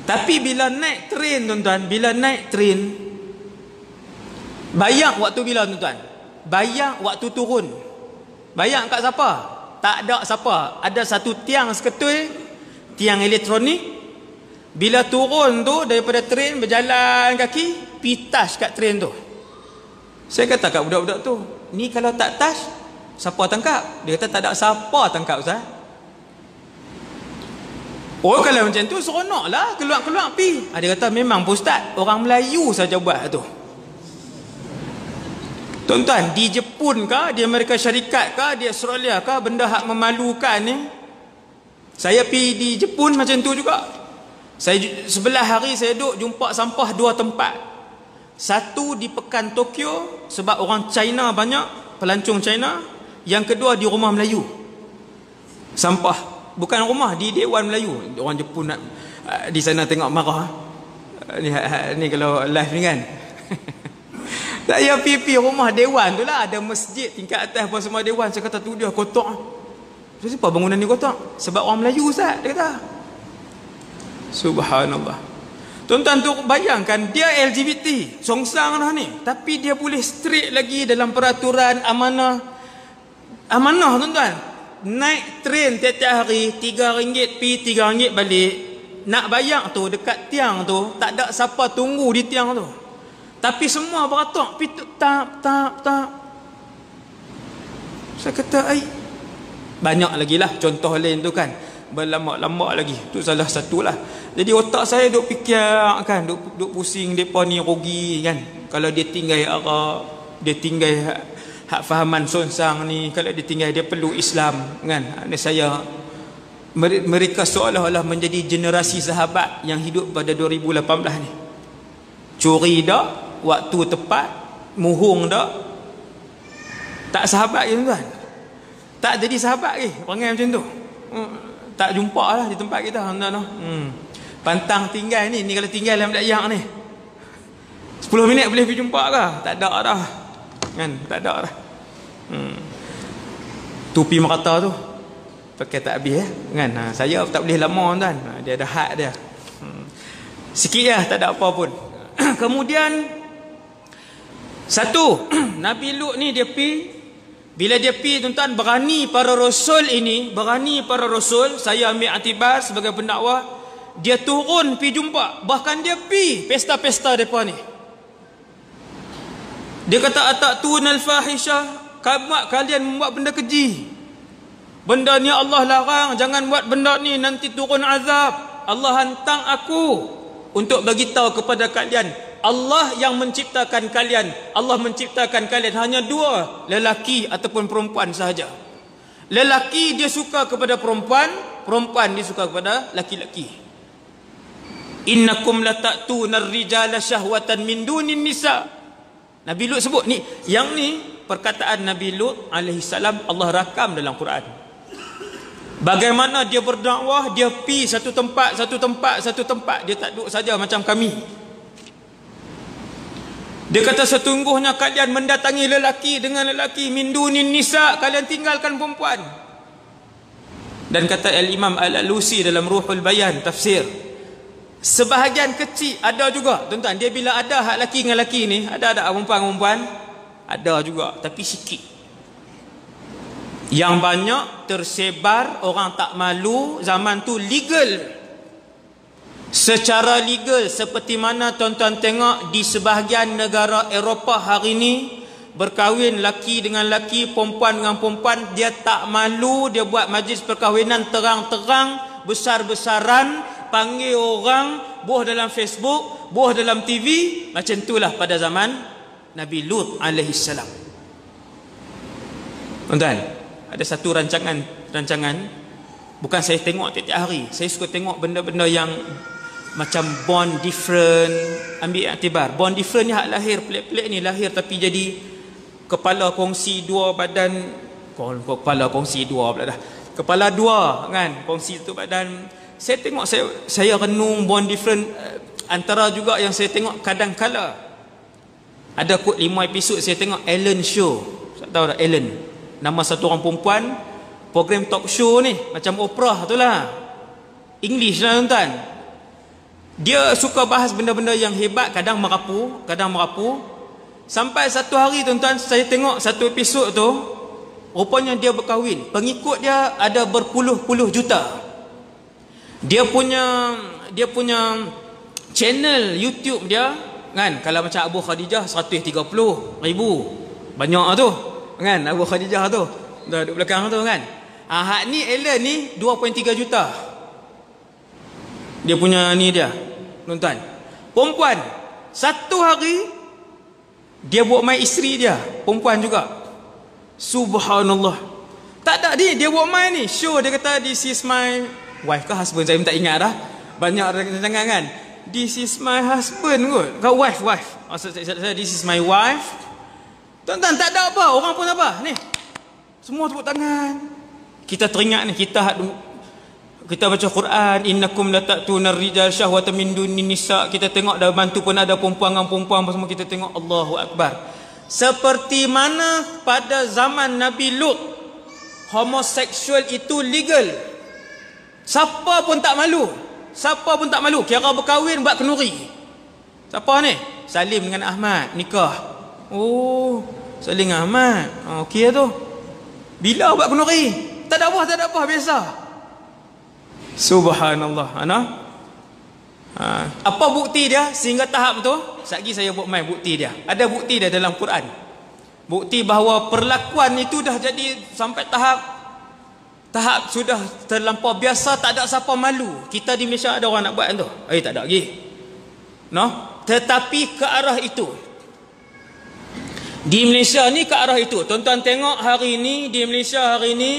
Tapi bila naik train tuan-tuan, bayang waktu bila tuan-tuan? Bayang waktu turun. Bayang kat siapa? Tak ada siapa. Ada satu tiang seketui, tiang elektronik. Bila turun tu daripada train, berjalan kaki, pitas kat train tu. Saya kata kat budak-budak tu, ni kalau tak touch, siapa tangkap? Dia kata tak ada siapa tangkap Ustaz. Oh, kalau macam tu seronok lah, keluar-keluar pi. Dia kata memang Ustaz, orang Melayu saja buat tu. Tuan-tuan, di Jepun ke, di Amerika Syarikat ke, di Australia ke, benda hak memalukan ni. Saya pi di Jepun macam tu juga. Sebelah hari saya duduk jumpa sampah 2 tempat. Satu di pekan Tokyo, sebab orang China banyak, pelancong China. Yang kedua di rumah Melayu. Sampah, bukan rumah, di Dewan Melayu. Orang Jepun nak di sana tengok marah. Ni kalau live ni kan. Saya pergi rumah Dewan tu lah, ada masjid tingkat atas apa semua Dewan. Saya kata tu dia kotak. Kenapa bangunan ni kotak? Sebab orang Melayu Ustaz, dia kata. Subhanallah. Tuan-tuan tu bayangkan, dia LGBT, songsang dah ni, tapi dia boleh strict lagi dalam peraturan amanah. Amanah tuan-tuan. Naik train tiap-tiap hari RM3 pi, RM3 balik. Nak bayar tu dekat tiang tu, tak ada siapa tunggu di tiang tu. Tapi semua beratok, pi tap. Saya kata, banyak lagi lah contoh lain tu kan. Berlama-lama lagi. Tu salah satu lah. Jadi otak saya duk fikir kan, duk pusing depa ni rugi kan. Kalau dia tinggal Arab, dia tinggal hak fahaman songsang ni, kalau dia tinggal dia perlu Islam kan. Saya mereka seolah-olah menjadi generasi sahabat yang hidup pada 2018 ni. Curi dak waktu tepat, muhung dak, tak sahabat je tuan. Tak jadi sahabat ke perangai macam tu. Tak jumpa lah di tempat kita tuan-tuan. Pantang tinggal ni kalau tinggal dalam dayak ni 10 minit boleh pergi jumpa ke? Tak ada dah kan, tak ada dah. Tupi merata tu pakai tak habis kan. Saya tak boleh lama tuan. Dia ada had dia. Sikit lah, tak ada apa pun. Kemudian satu, Nabi Lut ni dia pi. Bila dia pi tuan-tuan, berani para rasul, saya ambil iktibar sebagai pendakwah. Dia turun pi jumpa, bahkan dia pi pesta-pesta depa ni. Dia kata atatunal fahisyah, kalian membuat benda keji. Benda ni Allah larang, jangan buat benda ni, nanti turun azab. Allah hantar aku untuk bagi tahu kepada kalian, Allah yang menciptakan kalian. Allah menciptakan kalian hanya 2, lelaki ataupun perempuan sahaja. Lelaki dia suka kepada perempuan, perempuan dia suka kepada laki-laki. Innakum lata'tunar rijala syahwatan min dunin nisa. Nabi Lut sebut ni, yang ni perkataan Nabi Lut alaihi salam, Allah rakam dalam Quran. Bagaimana dia berdakwah, dia pi satu tempat, dia tak duduk saja macam kami. Dia kata sesungguhnya kalian mendatangi lelaki dengan lelaki, min dunin nisa, kalian tinggalkan perempuan. Dan kata Al-Imam Al-Alusi dalam Ruhul Bayan tafsir, sebahagian kecil ada juga tuan-tuan, dia bila ada hak laki dengan laki ni, ada perempuan-perempuan, ada juga, tapi sikit. Yang banyak tersebar, orang tak malu, zaman tu legal. Secara legal, seperti mana tuan-tuan tengok di sebahagian negara Eropah hari ini, berkahwin laki dengan laki, perempuan dengan perempuan, dia tak malu, dia buat majlis perkahwinan terang-terang, besar-besaran, panggil orang, boh dalam Facebook, boh dalam TV. Macam itulah pada zaman Nabi Lut alaihi salam. Tuan-tuan, ada satu rancangan, bukan saya tengok tiap-tiap hari, saya suka tengok benda-benda yang macam born different. Ambil iktibar, born different ni hak lahir pelik-pelik ni, lahir tapi jadi kepala kongsi dua badan, kepala kongsi dua pula dah, kepala dua kan, kongsi tu badan. Saya tengok, saya renung born different. Antara juga yang saya tengok kadang-kala ada kot 5 episod saya tengok Ellen Show. Tak tahu tak Ellen, nama satu orang perempuan, program talk show ni macam Oprah tu lah, English lah tuan-tuan. Dia suka bahas benda-benda yang hebat, kadang merapu. Sampai satu hari tuan-tuan, saya tengok satu episod tu, rupanya dia berkahwin, pengikut dia ada berpuluh-puluh juta. Dia punya channel YouTube dia kan, kalau macam Abu Khadijah 130,000, banyak tu kan, Abu Khadijah tu dah duduk belakang tu kan. Hak ni Ellen ni 2.3 juta. Dia punya ni dia tuan-tuan, perempuan. Satu hari dia buat main isteri dia, perempuan juga. Subhanallah. Tak ada dia buat main ni show, dia kata this is my wife ke husband, saya tak ingat dah, banyak rancangan kan. This is my husband kot, kau wife. Saya this is my wife. Tuan-tuan, tak ada apa, orang pun apa ni, semua tepuk tangan. Kita teringat ni, kita baca Quran, innakum latatunar rijal syahwatan min dunin nisa. Kita tengok dah bantu pun ada perempuan dengan perempuan semua, kita tengok Allahu Akbar. Seperti mana pada zaman Nabi Lut, homoseksual itu legal. Siapa pun tak malu. Kira berkahwin buat kenduri. Siapa ni? Salim dengan Ahmad nikah. Oh, Salim dengan Ahmad. Okey tu. Bila buat kenduri? Tak ada apa, biasa. Subhanallah. Apa bukti dia sehingga tahap tu? Sekejap saya buat main bukti dia. Ada bukti dia dalam Quran. Bukti bahawa perlakuan itu dah jadi sampai tahap sudah terlampau biasa, tak ada siapa malu. Kita di Malaysia ada orang nak buat tu? Tak ada lagi. Tetapi ke arah itu. Di Malaysia ni ke arah itu. Tuan-tuan tengok hari ni di Malaysia hari ni,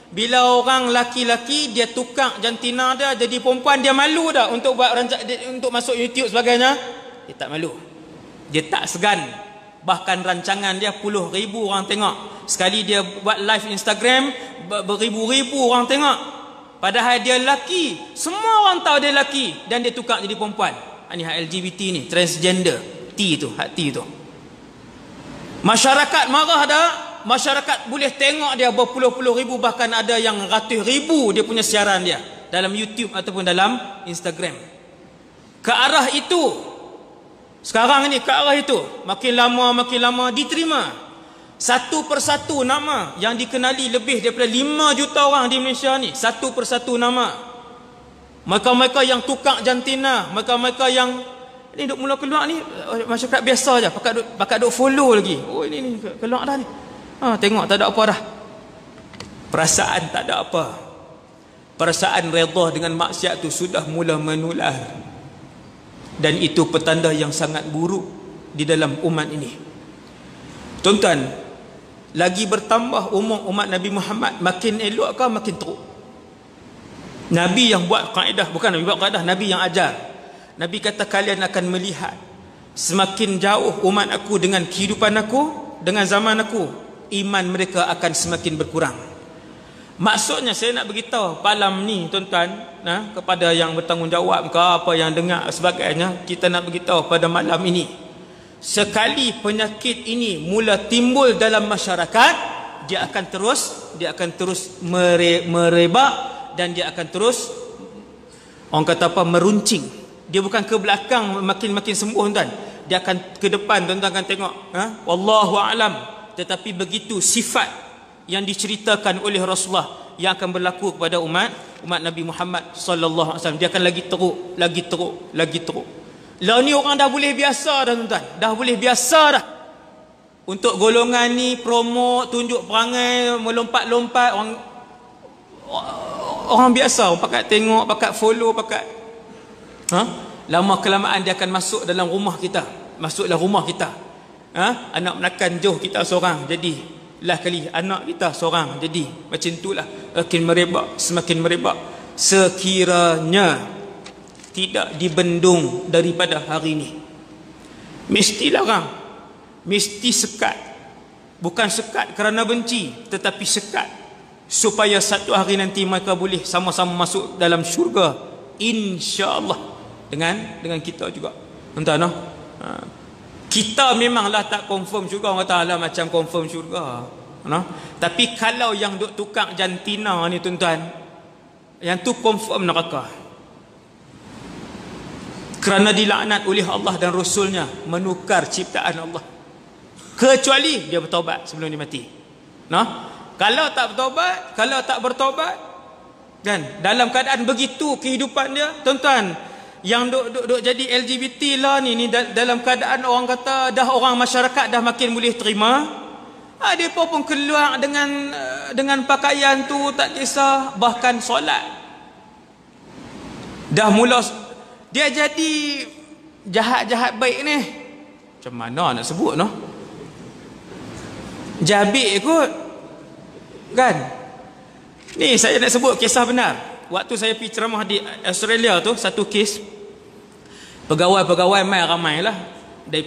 bila orang laki-laki dia tukar jantina dia jadi perempuan, dia malu dah untuk buat untuk masuk YouTube sebagainya. Dia tak malu. Dia tak segan. Bahkan rancangan dia puluh ribu orang tengok. Sekali dia buat live Instagram, beribu-ribu orang tengok. Padahal dia laki. Semua orang tahu dia laki dan dia tukar jadi perempuan. Ini hak LGBT ni, transgender. Hak T tu. Masyarakat marah dah. Masyarakat boleh tengok dia berpuluh-puluh ribu, bahkan ada yang ratus ribu dia punya siaran dia dalam YouTube ataupun dalam Instagram. Ke arah itu. Sekarang ni ke arah itu. Makin lama diterima. Satu persatu nama yang dikenali lebih daripada 5 juta orang di Malaysia ni. Satu persatu nama. Mereka-mereka yang tukar jantina, mereka-mereka yang ni duk mula keluar ni, masyarakat biasa je, pakat duk follow lagi. Oh ini keluar dah ni. Tengok tak ada apa dah. Perasaan tak ada apa. Perasaan redha dengan maksiat tu sudah mula menular. Dan itu petanda yang sangat buruk di dalam umat ini. Tuan-tuan, lagi bertambah umur umat Nabi Muhammad, makin elok ke makin teruk? Nabi yang buat kaedah, bukan Nabi buat kaedah, Nabi yang ajar. Nabi kata kalian akan melihat semakin jauh umat aku dengan kehidupan aku, dengan zaman aku, iman mereka akan semakin berkurang. Maksudnya saya nak beritahu malam ni tuan-tuan, kepada yang bertanggungjawab ke apa yang dengar sebagainya, kita nak beritahu pada malam ini, sekali penyakit ini mula timbul dalam masyarakat, dia akan terus merebak dan dia akan terus, orang kata apa, meruncing. Dia bukan ke belakang makin sembuh tuan, dia akan ke depan. Tuan-tuan akan tengok, wallahu a'lam. Tetapi begitu sifat yang diceritakan oleh Rasulullah yang akan berlaku kepada umat Nabi Muhammad sallallahu alaihi wasallam. Dia akan lagi teruk. Lah ni orang dah boleh biasa dah tuan-tuan. Dah boleh biasa dah. Untuk golongan ni promote, tunjuk perangai, melompat-lompat, orang biasa, orang pakat tengok, pakat follow, pakat lama kelamaan dia akan masuk dalam rumah kita. Masuk dalam rumah kita. Anak menakan jauh kita seorang, jadi lah kali anak kita seorang, jadi macam itulah semakin merebak sekiranya tidak dibendung daripada hari ini. Mesti larang, mesti sekat. Bukan sekat kerana benci, tetapi sekat supaya satu hari nanti mereka boleh sama-sama masuk dalam syurga, insya-Allah, dengan kita juga. Tuan-tuan, kita memanglah tak confirm syurga. Orang kata lah macam confirm syurga, tapi kalau yang duk tukang jantina ni tuan-tuan, yang tu confirm neraka, kerana dilaknat oleh Allah dan Rasulnya, menukar ciptaan Allah, kecuali dia bertaubat sebelum dia mati. Kalau tak bertaubat kan, dalam keadaan begitu kehidupan dia, tuan-tuan, yang duk jadi LGBT lah ni dalam keadaan orang kata dah orang masyarakat dah makin boleh terima, mereka pun keluar dengan pakaian tu tak kisah, bahkan solat. Dah mula dia jadi jahat-jahat baik ni. Macam mana nak sebut jabik kot kan. Ni saya nak sebut kisah benar. Waktu saya pergi ceramah di Australia tu, satu kes pegawai-pegawai ramai lah.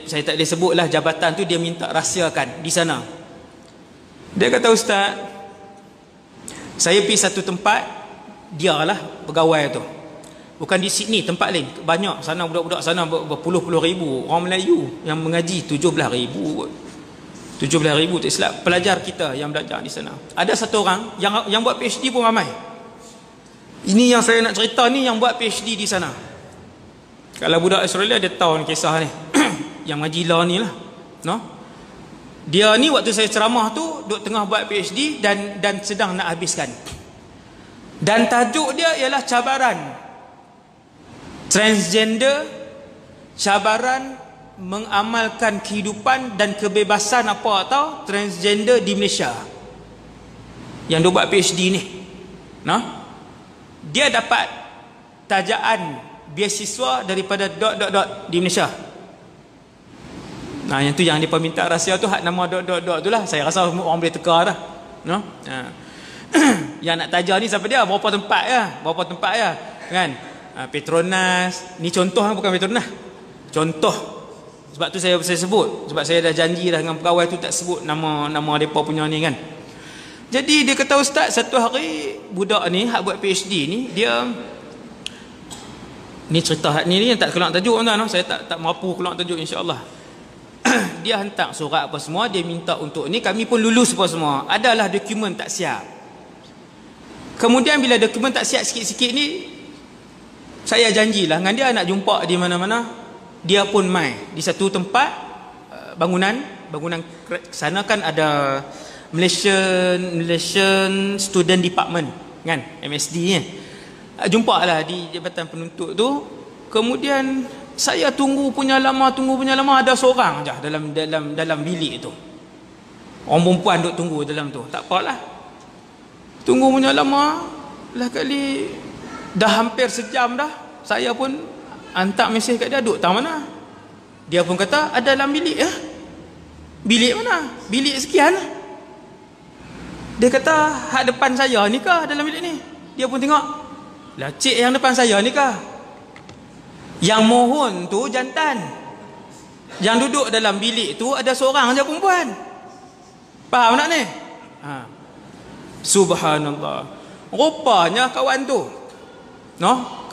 Saya tak boleh sebut lah jabatan tu, dia minta rahsiakan di sana. Dia kata, "Ustaz, saya pergi satu tempat, dia lah pegawai tu. Bukan di Sydney, tempat lain. Banyak sana budak-budak sana berpuluh-puluh ribu. Orang Melayu yang mengaji 17,000 kot. 17,000 tak silap pelajar kita yang belajar di sana. Ada satu orang yang buat PhD pun ramai. Ini yang saya nak cerita ni, yang buat PhD di sana. Kalau budak Australia dia tahu ni kisah ni. Yang mengaji law ni lah. Dia ni waktu saya ceramah tu duk tengah buat PhD dan sedang nak habiskan. Dan tajuk dia ialah cabaran transgender, cabaran mengamalkan kehidupan dan kebebasan apa transgender di Malaysia. Yang dia buat PhD ni. Dia dapat tajaan beasiswa daripada di Malaysia. Yang tu yang dia minta rahsia tu, hak nama tu lah. Saya rasa orang boleh teka dah. Yang nak taja ni siapa dia? Berapa tempat ya kan? Petronas. Ni contoh, bukan Petronas, contoh. Sebab tu saya sebut, sebab saya dah janji dah dengan pegawai tu tak sebut nama mereka punya ni kan. Jadi dia kata, "Ustaz, satu hari budak ni hak buat PhD ni, dia ni cerita hak ni yang tak keluar tajuk tuan-tuan. Saya tak mampu keluar tajuk, insya-Allah." Dia hantar surat apa semua, dia minta untuk ni, kami pun lulus apa semua. Adalah dokumen tak siap. Kemudian bila dokumen tak siap sikit-sikit ni, saya janjilah dengan dia nak jumpa di mana-mana. Dia pun mai di satu tempat, bangunan sana kan ada Malaysian Student Department kan, MSD kan. Jumpa lah di Jabatan Penuntut tu. Kemudian saya tunggu punya lama, ada seorang je dalam bilik tu. Orang perempuan duk tunggu dalam tu. Tak apalah, tunggu punya lama lah kali, dah hampir sejam dah. Saya pun hantar mesej kat dia, duk tang mana? Dia pun kata ada dalam bilik. Bilik mana? Bilik sekian. Dia kata hak depan saya ni kah dalam bilik ni? Dia pun tengok, lah cik yang depan saya ni kah? Yang mohon tu jantan, yang duduk dalam bilik tu ada seorang je perempuan. Faham tak ni? Subhanallah. Rupanya kawan tu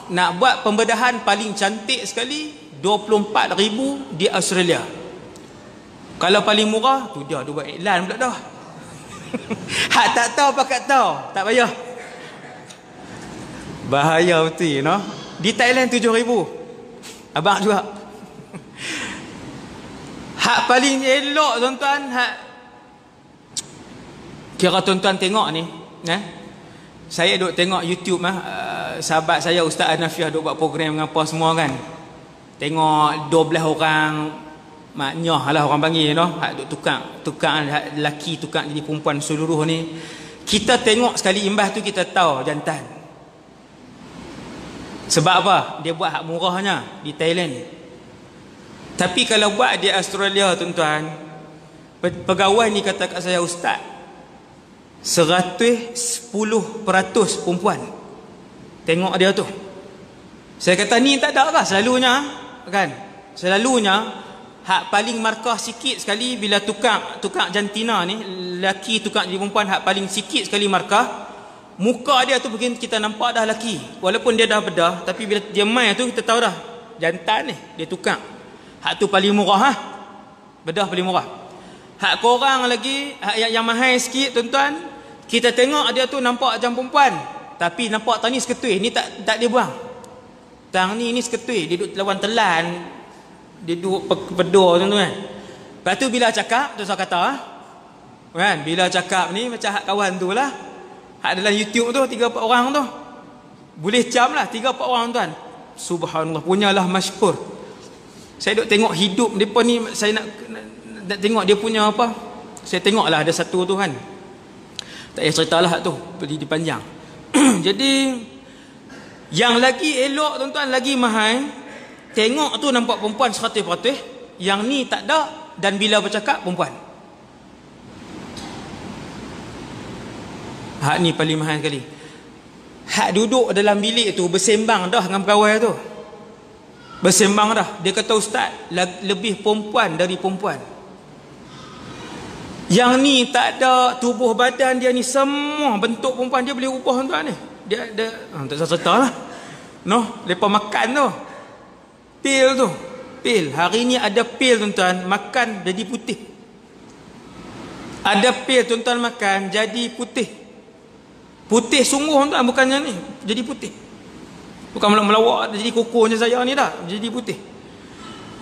nak buat pembedahan paling cantik sekali 24,000 di Australia. Kalau paling murah tu dia buat iklan pula dah. Hak tak tahu pakat tahu, tak payah. Bahaya betul Di Thailand 7,000. Abang juga. Hak paling elok tuan-tuan, kira tuan-tuan tengok ni, Saya duk tengok YouTube sahabat saya Ustaz Anafiah duk buat program dengan apa semua kan. Tengok 12 orang maknyah lah orang panggil duk tukar lelaki tukar jadi perempuan seluruh ni. Kita tengok sekali imbas tu kita tahu jantan. Sebab apa? Dia buat hak murahnya di Thailand. Tapi kalau buat di Australia tuan-tuan, pegawai ni kata kat saya, Ustaz, 110% perempuan. Tengok dia tu. Saya kata ni tak ada lah selalunya kan. Selalunya hak paling markah sikit sekali bila tukar jantina ni, lelaki tukar jadi perempuan, hak paling sikit sekali markah, muka dia tu mungkin kita nampak dah lelaki. Walaupun dia dah bedah, tapi bila dia main tu kita tahu dah jantan ni, dia tukar. Hak tu paling murah bedah paling murah. Hak korang lagi, hak yang mahal sikit tuan-tuan, kita tengok dia tu nampak macam perempuan, tapi nampak tang ni seketui, ni tak dia buang. Tang ni seketui, dia duduk lawan telan, dia duduk pedor tuan-tuan. Lepas tu bila cakap tu saya kata kan, bila cakap ni macam hak kawan tu lah, hak dalam YouTube tu 3-4 orang tu boleh jam lah 3-4 orang tuan. Subhanallah, punyalah masykur. Saya duk tengok hidup depa ni, saya nak tengok dia punya apa. Saya tengoklah ada satu tu kan, tak payah ceritalah tu, berdiri panjang. Jadi yang lagi elok tuan-tuan, lagi mahal, tengok tu nampak perempuan 100%, yang ni tak ada, dan bila bercakap perempuan. Hak ni paling mahal sekali. Hak duduk dalam bilik tu bersembang dah dengan pegawai tu. Bersembang dah. Dia kata, Ustaz, lebih perempuan dari perempuan. Yang ni tak ada tubuh badan dia ni semua bentuk perempuan, dia boleh ubah tuan ni. Dia tak usah cerita lah. Lepas makan tu, pil tu, pil. Hari ni ada pil tuan-tuan, makan jadi putih. Ada pil tuan-tuan makan jadi putih. Putih sungguh tuan, bukannya ni, jadi putih. Bukan melawak jadi koko macam saya ni dah, jadi putih.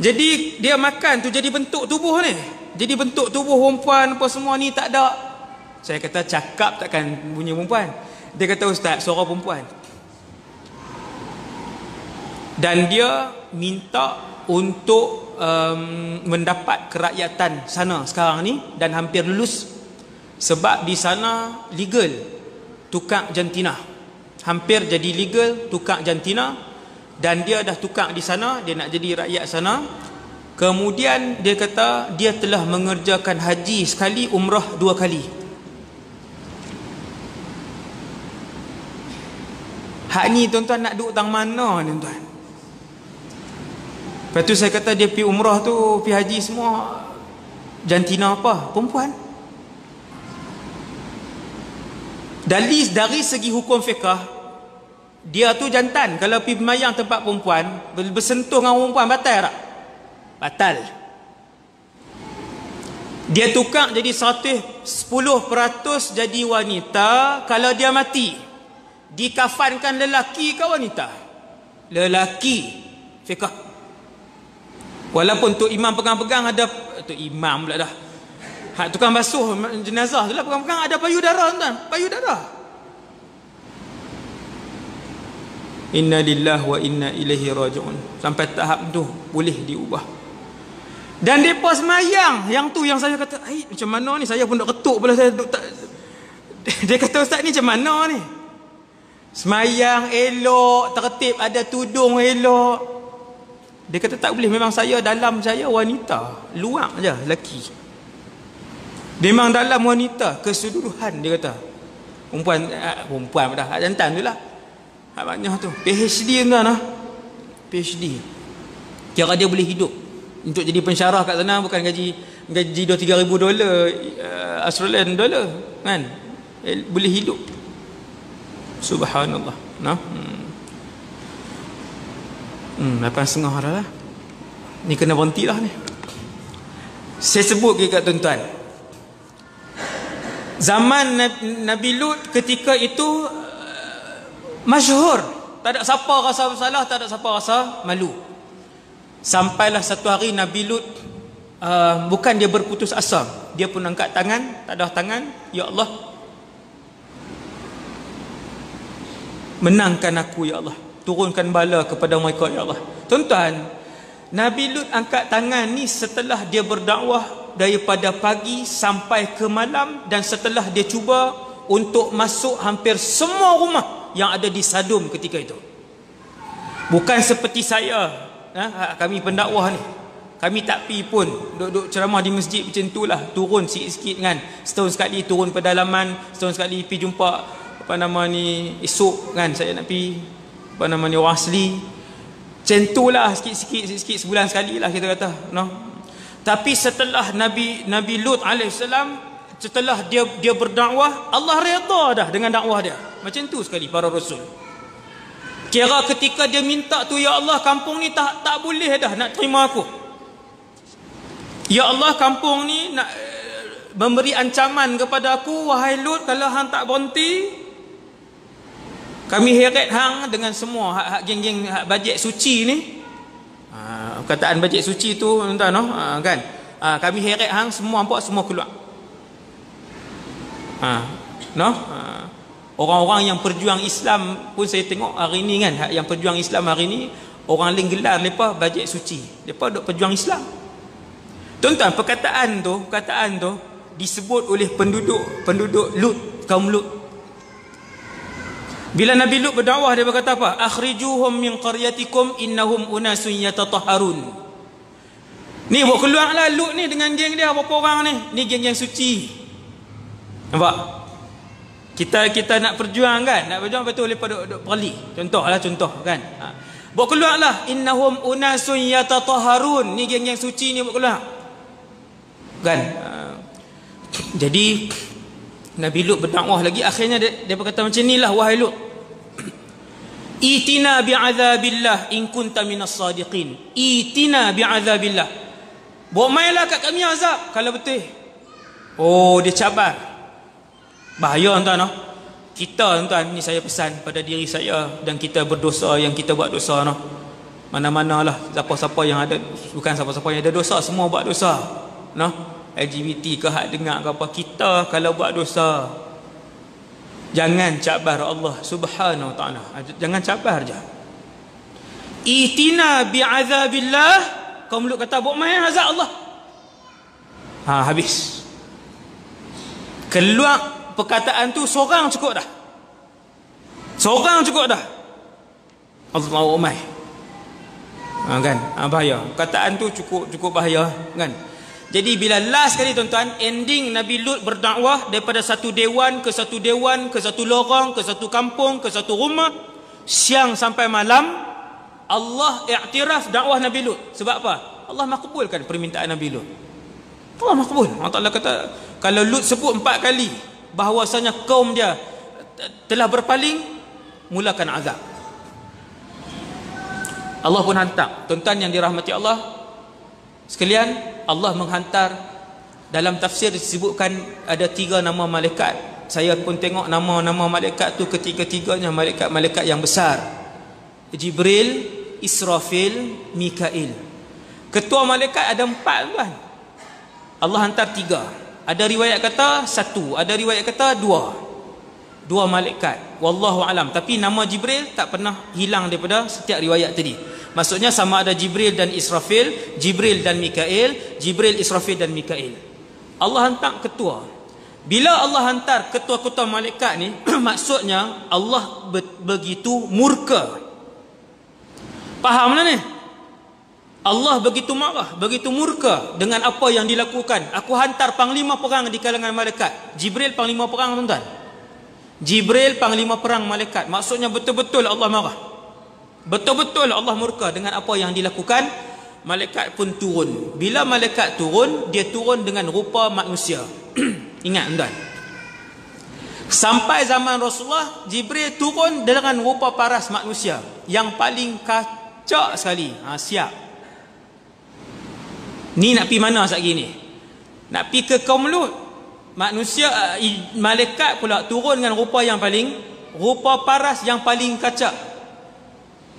Jadi dia makan tu jadi bentuk tubuh ni, jadi bentuk tubuh perempuan apa semua ni tak ada. Saya kata cakap takkan bunyi perempuan. Dia kata, Ustaz, suara perempuan. Dan dia minta untuk mendapat kerakyatan sana sekarang ni, dan hampir lulus. Sebab di sana legal tukar jantina. Hampir jadi legal tukar jantina, dan dia dah tukar di sana, dia nak jadi rakyat sana. Kemudian dia kata dia telah mengerjakan haji sekali, umrah 2 kali. Hak ni tuan-tuan nak duduk tang mana ni tuan? Lepas tu saya kata dia pergi umrah tu, pergi haji semua, jantina apa? Perempuan. Dari segi hukum fiqah, dia tu jantan. Kalau pergi bermayang tempat perempuan, bersentuh dengan perempuan, batal tak? Batal. Dia tukar jadi 10% jadi wanita. Kalau dia mati, dikafankan lelaki ke wanita? Lelaki. Fiqah. Walaupun Tok Imam pegang-pegang ada, Tok Imam pula dah, hak tukang basuh jenazah tu lah pegang-pegang ada payudara tuan, payudara. Inna lillahi wa inna ilaihi raji'un. Sampai tahap tu boleh diubah. Dan depa semayang, yang tu yang saya kata, macam mana ni, saya pun nak ketuk pula saya tak. Dia kata, Ustaz ni macam mana ni? Semayang elok, tertib, ada tudung elok. Dia kata tak boleh, memang saya dalam saya wanita, luar je lelaki. Memang dalam wanita keseluruhan, dia kata. Perempuan dah, jantan tu lah. Hak banyak tu. PhD tuan lah. PhD. Kira dia boleh hidup. Untuk jadi pensyarah kat sana bukan gaji $2-3 ribu Australian dollar kan. Boleh hidup. Subhanallah. 8.5 dah lah. Ni kena berhenti lah ni. Saya sebut ke kat tuan-tuan, zaman Nabi Lut ketika itu masyhur, tak ada siapa rasa bersalah, tak ada siapa rasa malu. Sampailah satu hari Nabi Lut bukan dia berputus asa, dia pun angkat tangan, tak ada tangan, ya Allah, menangkan aku ya Allah, turunkan bala kepada mereka ya Allah. Tuan-tuan, Nabi Lut angkat tangan ni setelah dia berdakwah daripada pagi sampai ke malam, dan setelah dia cuba untuk masuk hampir semua rumah yang ada di Sadum ketika itu. Bukan seperti saya, kami pendakwah ni, kami tak pi pun duduk ceramah di masjid macam itulah, turun sikit-sikit kan, setahun sekali turun pedalaman, setahun sekali pi jumpa esok kan saya nak pi orang asli, macam itulah, sikit-sikit sebulan sekali lah kita kata, Tapi setelah Nabi Lut alaihissalam, setelah dia berdakwah, Allah redha dah dengan dakwah dia. Macam tu sekali para rasul. Kira ketika dia minta tu, ya Allah, kampung ni tak boleh dah nak terima aku. Ya Allah, kampung ni nak memberi ancaman kepada aku, wahai Lut, kalau hang tak berhenti, kami heret hang dengan semua geng-geng bajet suci ni. Perkataan bajet suci tu tuan kan, kami heret hang semua, hampa semua keluar. Orang-orang yang perjuang Islam pun saya tengok hari ni kan, yang perjuang Islam hari ni, orang lain gelar mereka bajet suci, mereka duk perjuang Islam. Tuan-tuan, perkataan tu disebut oleh penduduk Lut, kaum Lut. Bila Nabi Lut berdakwah, dia berkata apa? Akhrijuhum min qaryatikum innahum unasun yatatahharun. Ni buat keluarlah Lut ni dengan geng dia, berapa orang ni? Ni geng-geng suci. Nampak? Kita nak berjuang kan? Nak berjuang betul lepas duk perli. Contoh kan. Buat keluarlah innahum unasun yatatahharun. Ni geng-geng suci ni buat keluar. Kan? Jadi Nabi Lut berdakwah lagi, akhirnya dia berkata macam inilah, wahai Lut, itina bi'adzabillah in kunta minas sadiqin. Itina bi'adzabillah. Bawa mainlah kat kami azab kalau betul. Oh, dia cabar. Bahaya tuan-tuan. Kita tuan-tuan ni, saya pesan pada diri saya dan kita berdosa yang kita buat dosa mana-manalah, siapa-siapa yang ada, bukan siapa-siapa yang ada dosa, semua buat dosa. LGBT ke hak dengar ke apa, kita kalau buat dosa jangan cabar Allah Subhanahu wa taala. Jangan cabar je. Itina bi'adzabillah, kaum Lut kata buat main azab Allah. Habis. Keluar perkataan tu seorang cukup dah. Allah umai. Kan? Bahaya. Perkataan tu cukup bahaya kan. Jadi bila last kali tuan-tuan, ending Nabi Lut berdakwah daripada satu dewan ke satu dewan, ke satu lorong, ke satu kampung, ke satu rumah, siang sampai malam, Allah iktiraf dakwah Nabi Lut. Sebab apa? Allah makbulkan permintaan Nabi Lut. Allah makbul. Allah Ta'ala kata, kalau Lut sebut 4 kali bahawasanya kaum dia telah berpaling, mulakan azab. Allah pun hantar. Tuan-tuan yang dirahmati Allah sekalian, Allah menghantar, dalam tafsir disebutkan ada 3 nama malaikat. Saya pun tengok nama-nama malaikat tu, ketiga-tiganya malaikat-malaikat yang besar. Jibril, Israfil, Mikail. Ketua malaikat ada 4 tuan. Allah hantar 3. Ada riwayat kata 1, ada riwayat kata 2. 2 malaikat. Wallahu alam. Tapi nama Jibril tak pernah hilang daripada setiap riwayat tadi. Maksudnya sama ada Jibril dan Israfil, Jibril dan Mikail, Jibril, Israfil dan Mikail. Allah hantar ketua. Bila Allah hantar ketua-ketua malaikat ni, maksudnya Allah begitu murka. Faham lah ni? Allah begitu marah, begitu murka dengan apa yang dilakukan. Aku hantar panglima perang di kalangan malaikat. Jibril panglima perang tuan-tuan. Jibril panglima perang malaikat. Maksudnya betul-betul Allah marah. Betul-betul Allah murka dengan apa yang dilakukan. Malaikat pun turun. Bila malaikat turun, dia turun dengan rupa manusia. Ingat tuan. Sampai zaman Rasulullah, Jibril turun dengan rupa paras manusia yang paling kacak sekali. Siap. Ni nak pi mana saat gini? Nak pi ke kaum Lut. Manusia, malaikat pula turun dengan rupa paras yang paling kacak.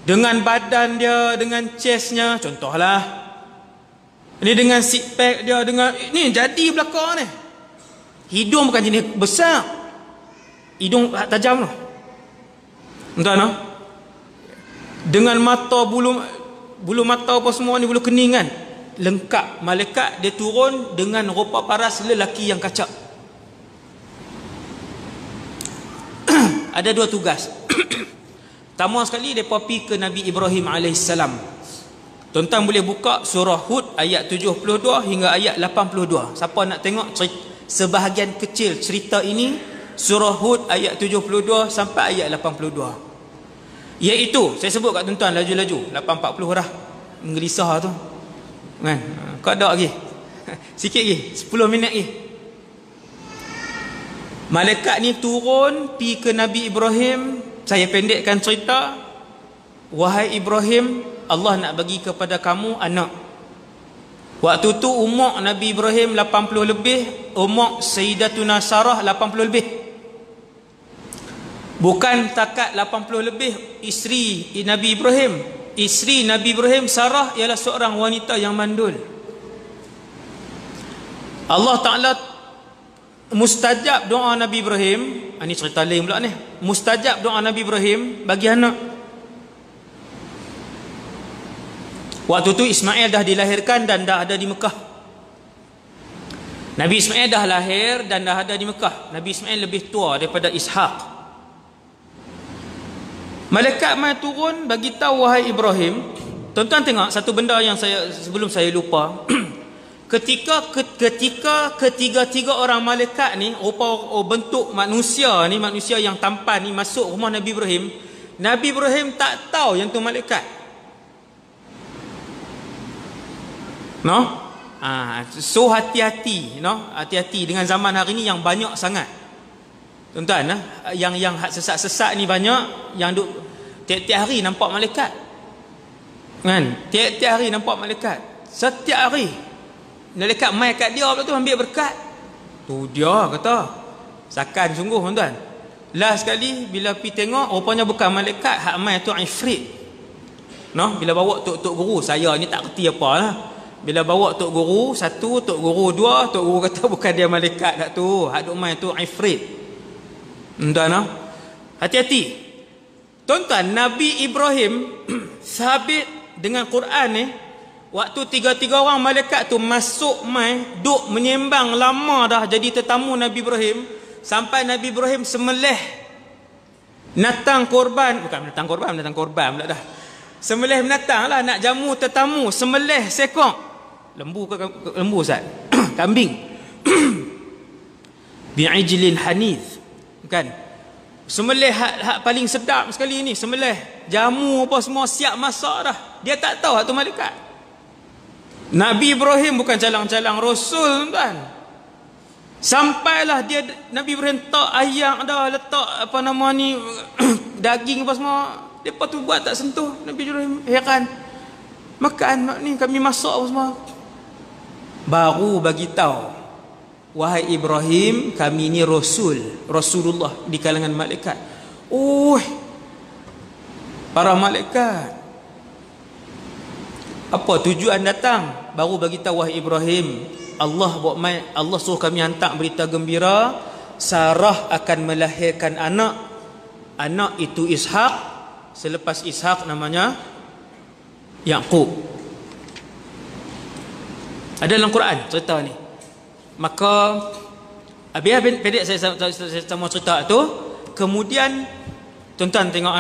Dengan badan dia, dengan chestnya, contohlah. Ini dengan six pack dia, dengan ni jadi belakang ni. Hidung bukan jenis besar. Hidung tajam tu. Entah no? Dengan mata bulu mata apa semua ni, bulu kening kan, lengkap. Malaikat dia turun dengan rupa paras lelaki yang kacak. Ada dua tugas. Pertama sekali mereka pergi ke Nabi Ibrahim AS. Tuan-tuan boleh buka surah Hud ayat 72 hingga ayat 82. Siapa nak tengok sebahagian kecil cerita ini, surah Hud ayat 72 sampai ayat 82. Iaitu, saya sebut kat tuan-tuan laju-laju, 8.40 dah. Menggelisah tu kan. Kau ada lagi sikit lagi, 10 minit lagi. Malaikat ni turun pi ke Nabi Ibrahim. Saya pendekkan cerita. Wahai Ibrahim, Allah nak bagi kepada kamu anak. Waktu tu umur Nabi Ibrahim 80 lebih, umur Sayyidatuna Sarah 80 lebih. Bukan takat 80 lebih isteri Nabi Ibrahim. Isteri Nabi Ibrahim, Sarah, ialah seorang wanita yang mandul. Allah Ta'ala mustajab doa Nabi Ibrahim. Ini cerita lain pula ni. Mustajab doa Nabi Ibrahim bagi anak. Waktu tu Ismail dah dilahirkan dan dah ada di Mekah. Nabi Ismail dah lahir dan dah ada di Mekah. Nabi Ismail lebih tua daripada Ishaq. Malaikat mai turun bagi tahu, wahai Ibrahim. Tuan-tuan tengok satu benda yang sebelum saya lupa. Ketika ketiga-tiga orang malaikat ni, bentuk manusia ni, manusia yang tampan ni, masuk rumah Nabi Ibrahim, Nabi Ibrahim tak tahu yang tu malaikat. No? So hati-hati, no? Hati-hati dengan zaman hari ni yang banyak sangat. Tuan-tuan, yang sesat-sesat ni banyak, yang duk tiap-tiap hari nampak malaikat. Kan? Tiap-tiap hari nampak malaikat. Setiap hari malaikat mai kat dia pula tu ambil berkat. Tu dia kata, sakan sungguh tuan-tuan. Last sekali bila pi tengok, rupanya bukan malaikat, hak mai tu ifrit. No, bila bawa tok guru, saya ni tak kerti apalah. Bila bawa tok guru satu, tok guru dua, tok guru kata bukan dia malaikat dak tu, hak duk mai tu ifrit. Tuan-tuan, hati-hati. Tuan-tuan, Nabi Ibrahim sabit dengan Quran ni. Waktu tiga-tiga orang malaikat tu masuk mai, duk menyembang lama dah jadi tetamu Nabi Ibrahim, sampai Nabi Ibrahim sembelih binatang korban, bukan binatang korban pula dah. Sembelih binatang lah, nak jamu tetamu, sembelih sekok. Lembu ke lembu Ustaz? Kambing. Bi'ijlin hanith. Kan? Sembelih hak paling sedap sekali ni, sembelih jamu apa semua siap masak dah. Dia tak tahu hak tu malaikat. Nabi Ibrahim bukan calang-calang rasul tuan. Sampailah dia, Nabi Ibrahim letak ayam dah, letak apa nama ni daging apa semua, depa tu buat tak sentuh. Nabi Ibrahim heran. Makan ni kami masak apa semua. Baru bagi tahu, wahai Ibrahim, kami ni Rasulullah di kalangan malaikat. Para malaikat, apa tujuan datang? Baru bagi tahu, wahai Ibrahim, Allah suruh kami hantar berita gembira, Sarah akan melahirkan anak. Anak itu Ishaq. Selepas Ishaq namanya Yaqub. Ada dalam Quran cerita ni. Maka biar pendek saya mau cerita tu. Kemudian tuan-tuan tengok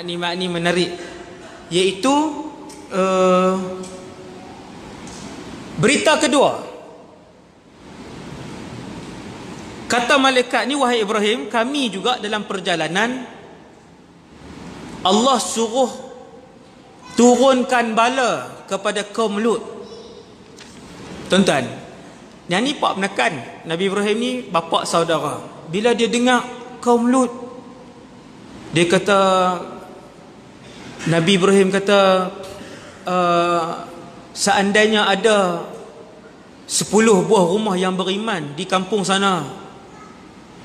ni menarik, iaitu berita kedua. Kata malaikat ni, wahai Ibrahim, kami juga dalam perjalanan Allah suruh turunkan bala kepada kaum Lut. Tuan-tuan, yang ni pak menekan Nabi Ibrahim ni bapa saudara. Bila dia dengar kaum Lut, dia kata, Nabi Ibrahim kata, seandainya ada 10 buah rumah yang beriman di kampung sana,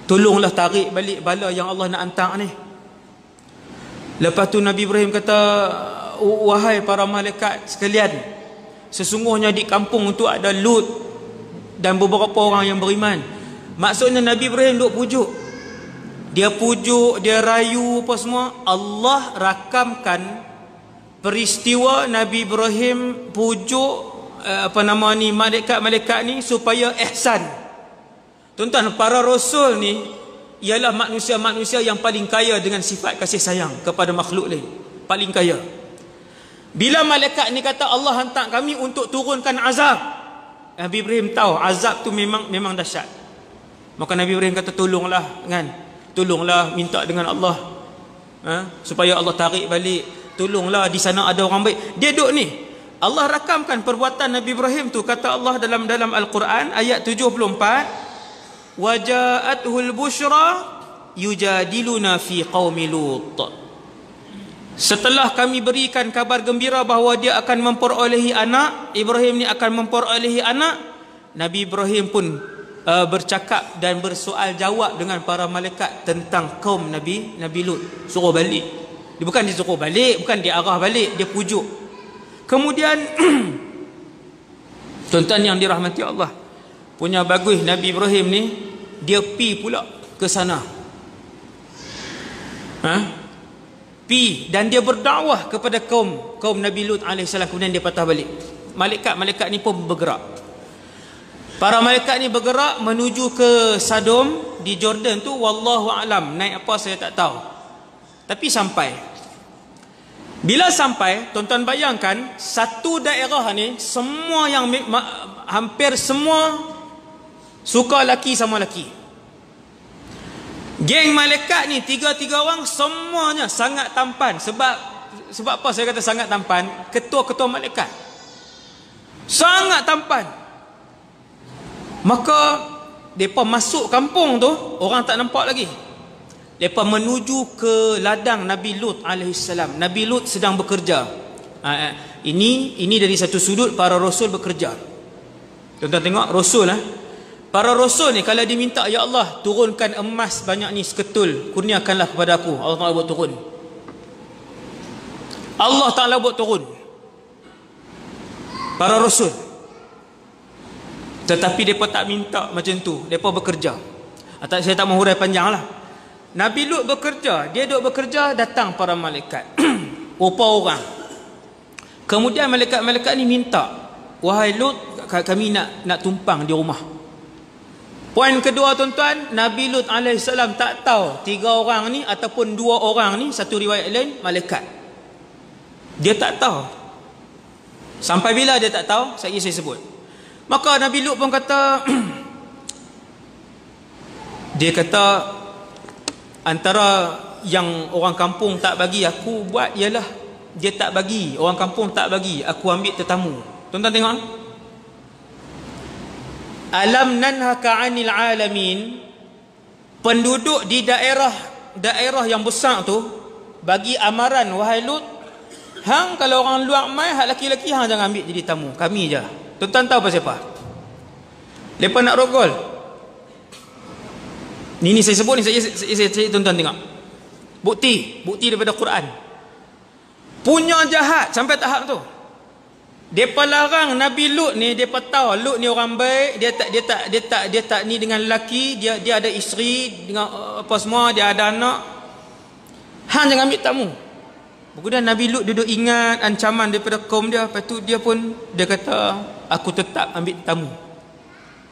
tolonglah tarik balik bala yang Allah nak hantar ni. Lepas tu Nabi Ibrahim kata, wahai para malaikat sekalian, sesungguhnya di kampung tu ada Lut dan beberapa orang yang beriman. Maksudnya Nabi Ibrahim duk pujuk. dia pujuk, dia rayu apa semua. Allah rakamkan peristiwa Nabi Ibrahim pujuk malaikat-malaikat ni supaya ihsan. Tuan-tuan, para rasul ni ialah manusia-manusia yang paling kaya dengan sifat kasih sayang kepada makhluk lain. Paling kaya. Bila malaikat ni kata Allah hantar kami untuk turunkan azab, Nabi Ibrahim tahu azab tu memang dahsyat. Maka Nabi Ibrahim kata tolonglah kan. Tolonglah, minta dengan Allah supaya Allah tarik balik. Tolonglah, di sana ada orang baik. Dia duduk ni. Allah rakamkan perbuatan Nabi Ibrahim tu. Kata Allah dalam Al-Quran ayat 74, waja'athul busyra yujadiluna fi qaumi Lut. Setelah kami berikan kabar gembira bahawa dia akan memperolehi anak, Ibrahim ni akan memperolehi anak, Nabi Ibrahim pun bercakap dan bersoal jawab dengan para malaikat tentang kaum Nabi Lut. Suruh balik. Dia bukan disuruh balik, bukan dia arah balik, dia pujuk. Kemudian tuan-tuan yang dirahmati Allah, punya bagus Nabi Ibrahim ni, dia pi pula ke sana. Pi dan dia berdakwah kepada kaum Nabi Lut alaihissalam. Kemudian dia patah balik. Malaikat ni pun bergerak. Para malaikat ni bergerak menuju ke Sodom di Jordan tu, wallahu alam naik apa saya tak tahu. Tapi sampai. Bila sampai, tuan-tuan bayangkan satu daerah ni semua yang hampir semua suka laki sama laki. Geng malaikat ni 3 orang semuanya sangat tampan. Sebab apa saya kata sangat tampan? Ketua-ketua malaikat sangat tampan. Maka mereka masuk kampung tu, orang tak nampak lagi. Mereka menuju ke ladang Nabi Lut alaihissalam. Nabi Lut sedang bekerja. Ini dari satu sudut para rasul bekerja. Tuan-tuan tengok rasul para rasul ni kalau diminta, ya Allah turunkan emas banyak ni seketul, kurniakanlah kepada aku. Allah Ta'ala buat turun. Allah Ta'ala buat turun. Para rasul. Tetapi mereka tak minta macam tu. Mereka bekerja. Saya tak mahu hurai panjang lah. Nabi Lut bekerja. Dia duduk bekerja, datang para malaikat. Rupa orang. Kemudian malaikat-malaikat ni minta, wahai Lut, kami nak tumpang di rumah. Poin kedua tuan-tuan, Nabi Lut alaihissalam tak tahu 3 orang ni ataupun 2 orang ni, satu riwayat lain malaikat. Dia tak tahu. Sampai bila dia tak tahu, saya sebut. Maka Nabi Lut pun kata dia kata antara yang orang kampung tak bagi aku buat ialah dia tak bagi, orang kampung tak bagi aku ambil tetamu. Tuan-tuan tengok, alam nanhaka 'anil alamin. Penduduk di daerah yang besar tu bagi amaran, wahai Lut, hang kalau orang luar mai, hak laki-laki hang jangan ambil jadi tamu, kami je. Tuan-tuan tahu pasal apa? Mereka nak rogol. Ini saya sebut ni, saya tuan-tuan tengok. Bukti daripada Quran. Punya jahat sampai tahap tu. Depa larang Nabi Lut ni, depa tahu Lut ni orang baik, dia tak ni dengan lelaki, dia ada isteri dengan apa semua, dia ada anak. Hang jangan ambil tamu. Kemudian Nabi Lut duduk ingat ancaman daripada kaum dia. Lepas tu dia kata, aku tetap ambil tamu.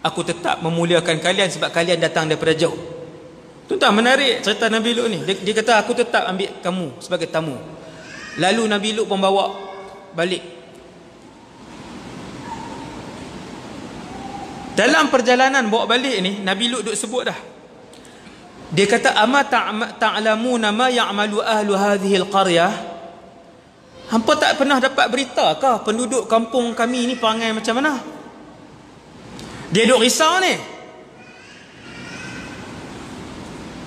Aku tetap memuliakan kalian sebab kalian datang daripada jauh. Tuan-tuan, menarik cerita Nabi Lut ni. Dia kata aku tetap ambil kamu sebagai tamu. Lalu Nabi Lut pun bawa balik. Dalam perjalanan bawa balik ni, Nabi Lut duk sebut dah. Dia kata, ama ta'lamuna ma ya'malu ahlu hadhihi al-qaryah. Hampa tak pernah dapat berita kah penduduk kampung kami ni perangai macam mana? Dia duk risau ni.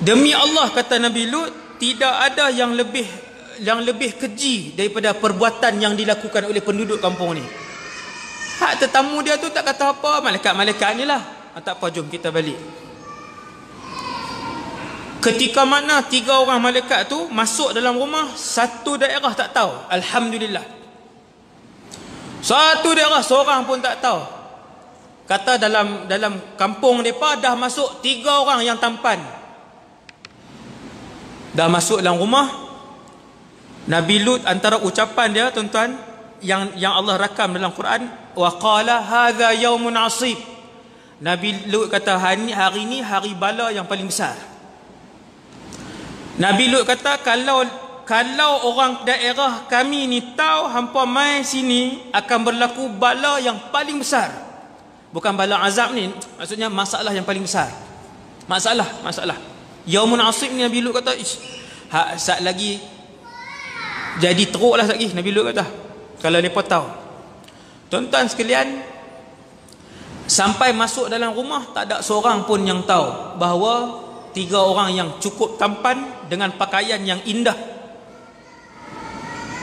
Demi Allah, kata Nabi Lut, tidak ada yang lebih keji daripada perbuatan yang dilakukan oleh penduduk kampung ni. Hak tetamu dia tu tak kata apa, malaikat-malaikat ni lah. Tak apa, jom kita balik. Ketika mana 3 orang malaikat tu masuk dalam rumah, satu daerah tak tahu. Alhamdulillah. Satu daerah seorang pun tak tahu. Kata dalam kampung mereka dah masuk 3 orang yang tampan. Dah masuk dalam rumah, Nabi Lut, antara ucapan dia tuan-tuan yang Allah rakam dalam Quran, wa qala hadza yaumun asib. Nabi Lut kata hari ini hari bala yang paling besar. Nabi Lut kata kalau orang daerah kami ni tahu hampa mai sini akan berlaku bala yang paling besar. Bukan bala azab ni, maksudnya masalah yang paling besar. Masalah. Yaumun asib ni Nabi Lut kata, sat lagi jadi teruklah lagi Nabi Lut kata. Kalau mereka tahu. Tuan-tuan sekalian, sampai masuk dalam rumah tak ada seorang pun yang tahu bahawa 3 orang yang cukup tampan dengan pakaian yang indah,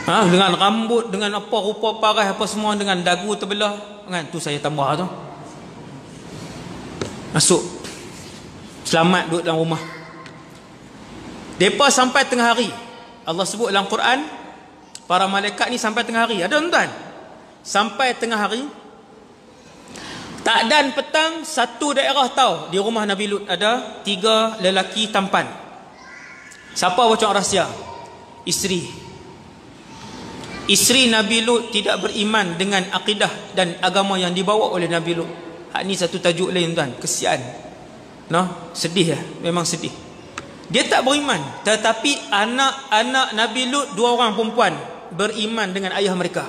dengan rambut, dengan apa rupa parah apa semua, dengan dagu terbelah, kan, tu saya tambah tu, masuk selamat duduk dalam rumah. Depa sampai tengah hari. Allah sebut dalam Quran, para malaikat ni sampai tengah hari. Ada tuan-tuan? Sampai tengah hari. Tak dan petang, satu daerah tahu di rumah Nabi Lut ada 3 lelaki tampan. Siapa bocor rahsia? Isteri Nabi Lut tidak beriman dengan akidah dan agama yang dibawa oleh Nabi Lut. Hak ni satu tajuk lain tuan. Kesian. Sedih ya, memang sedih. Dia tak beriman, tetapi anak-anak Nabi Lut 2 orang perempuan beriman dengan ayah mereka.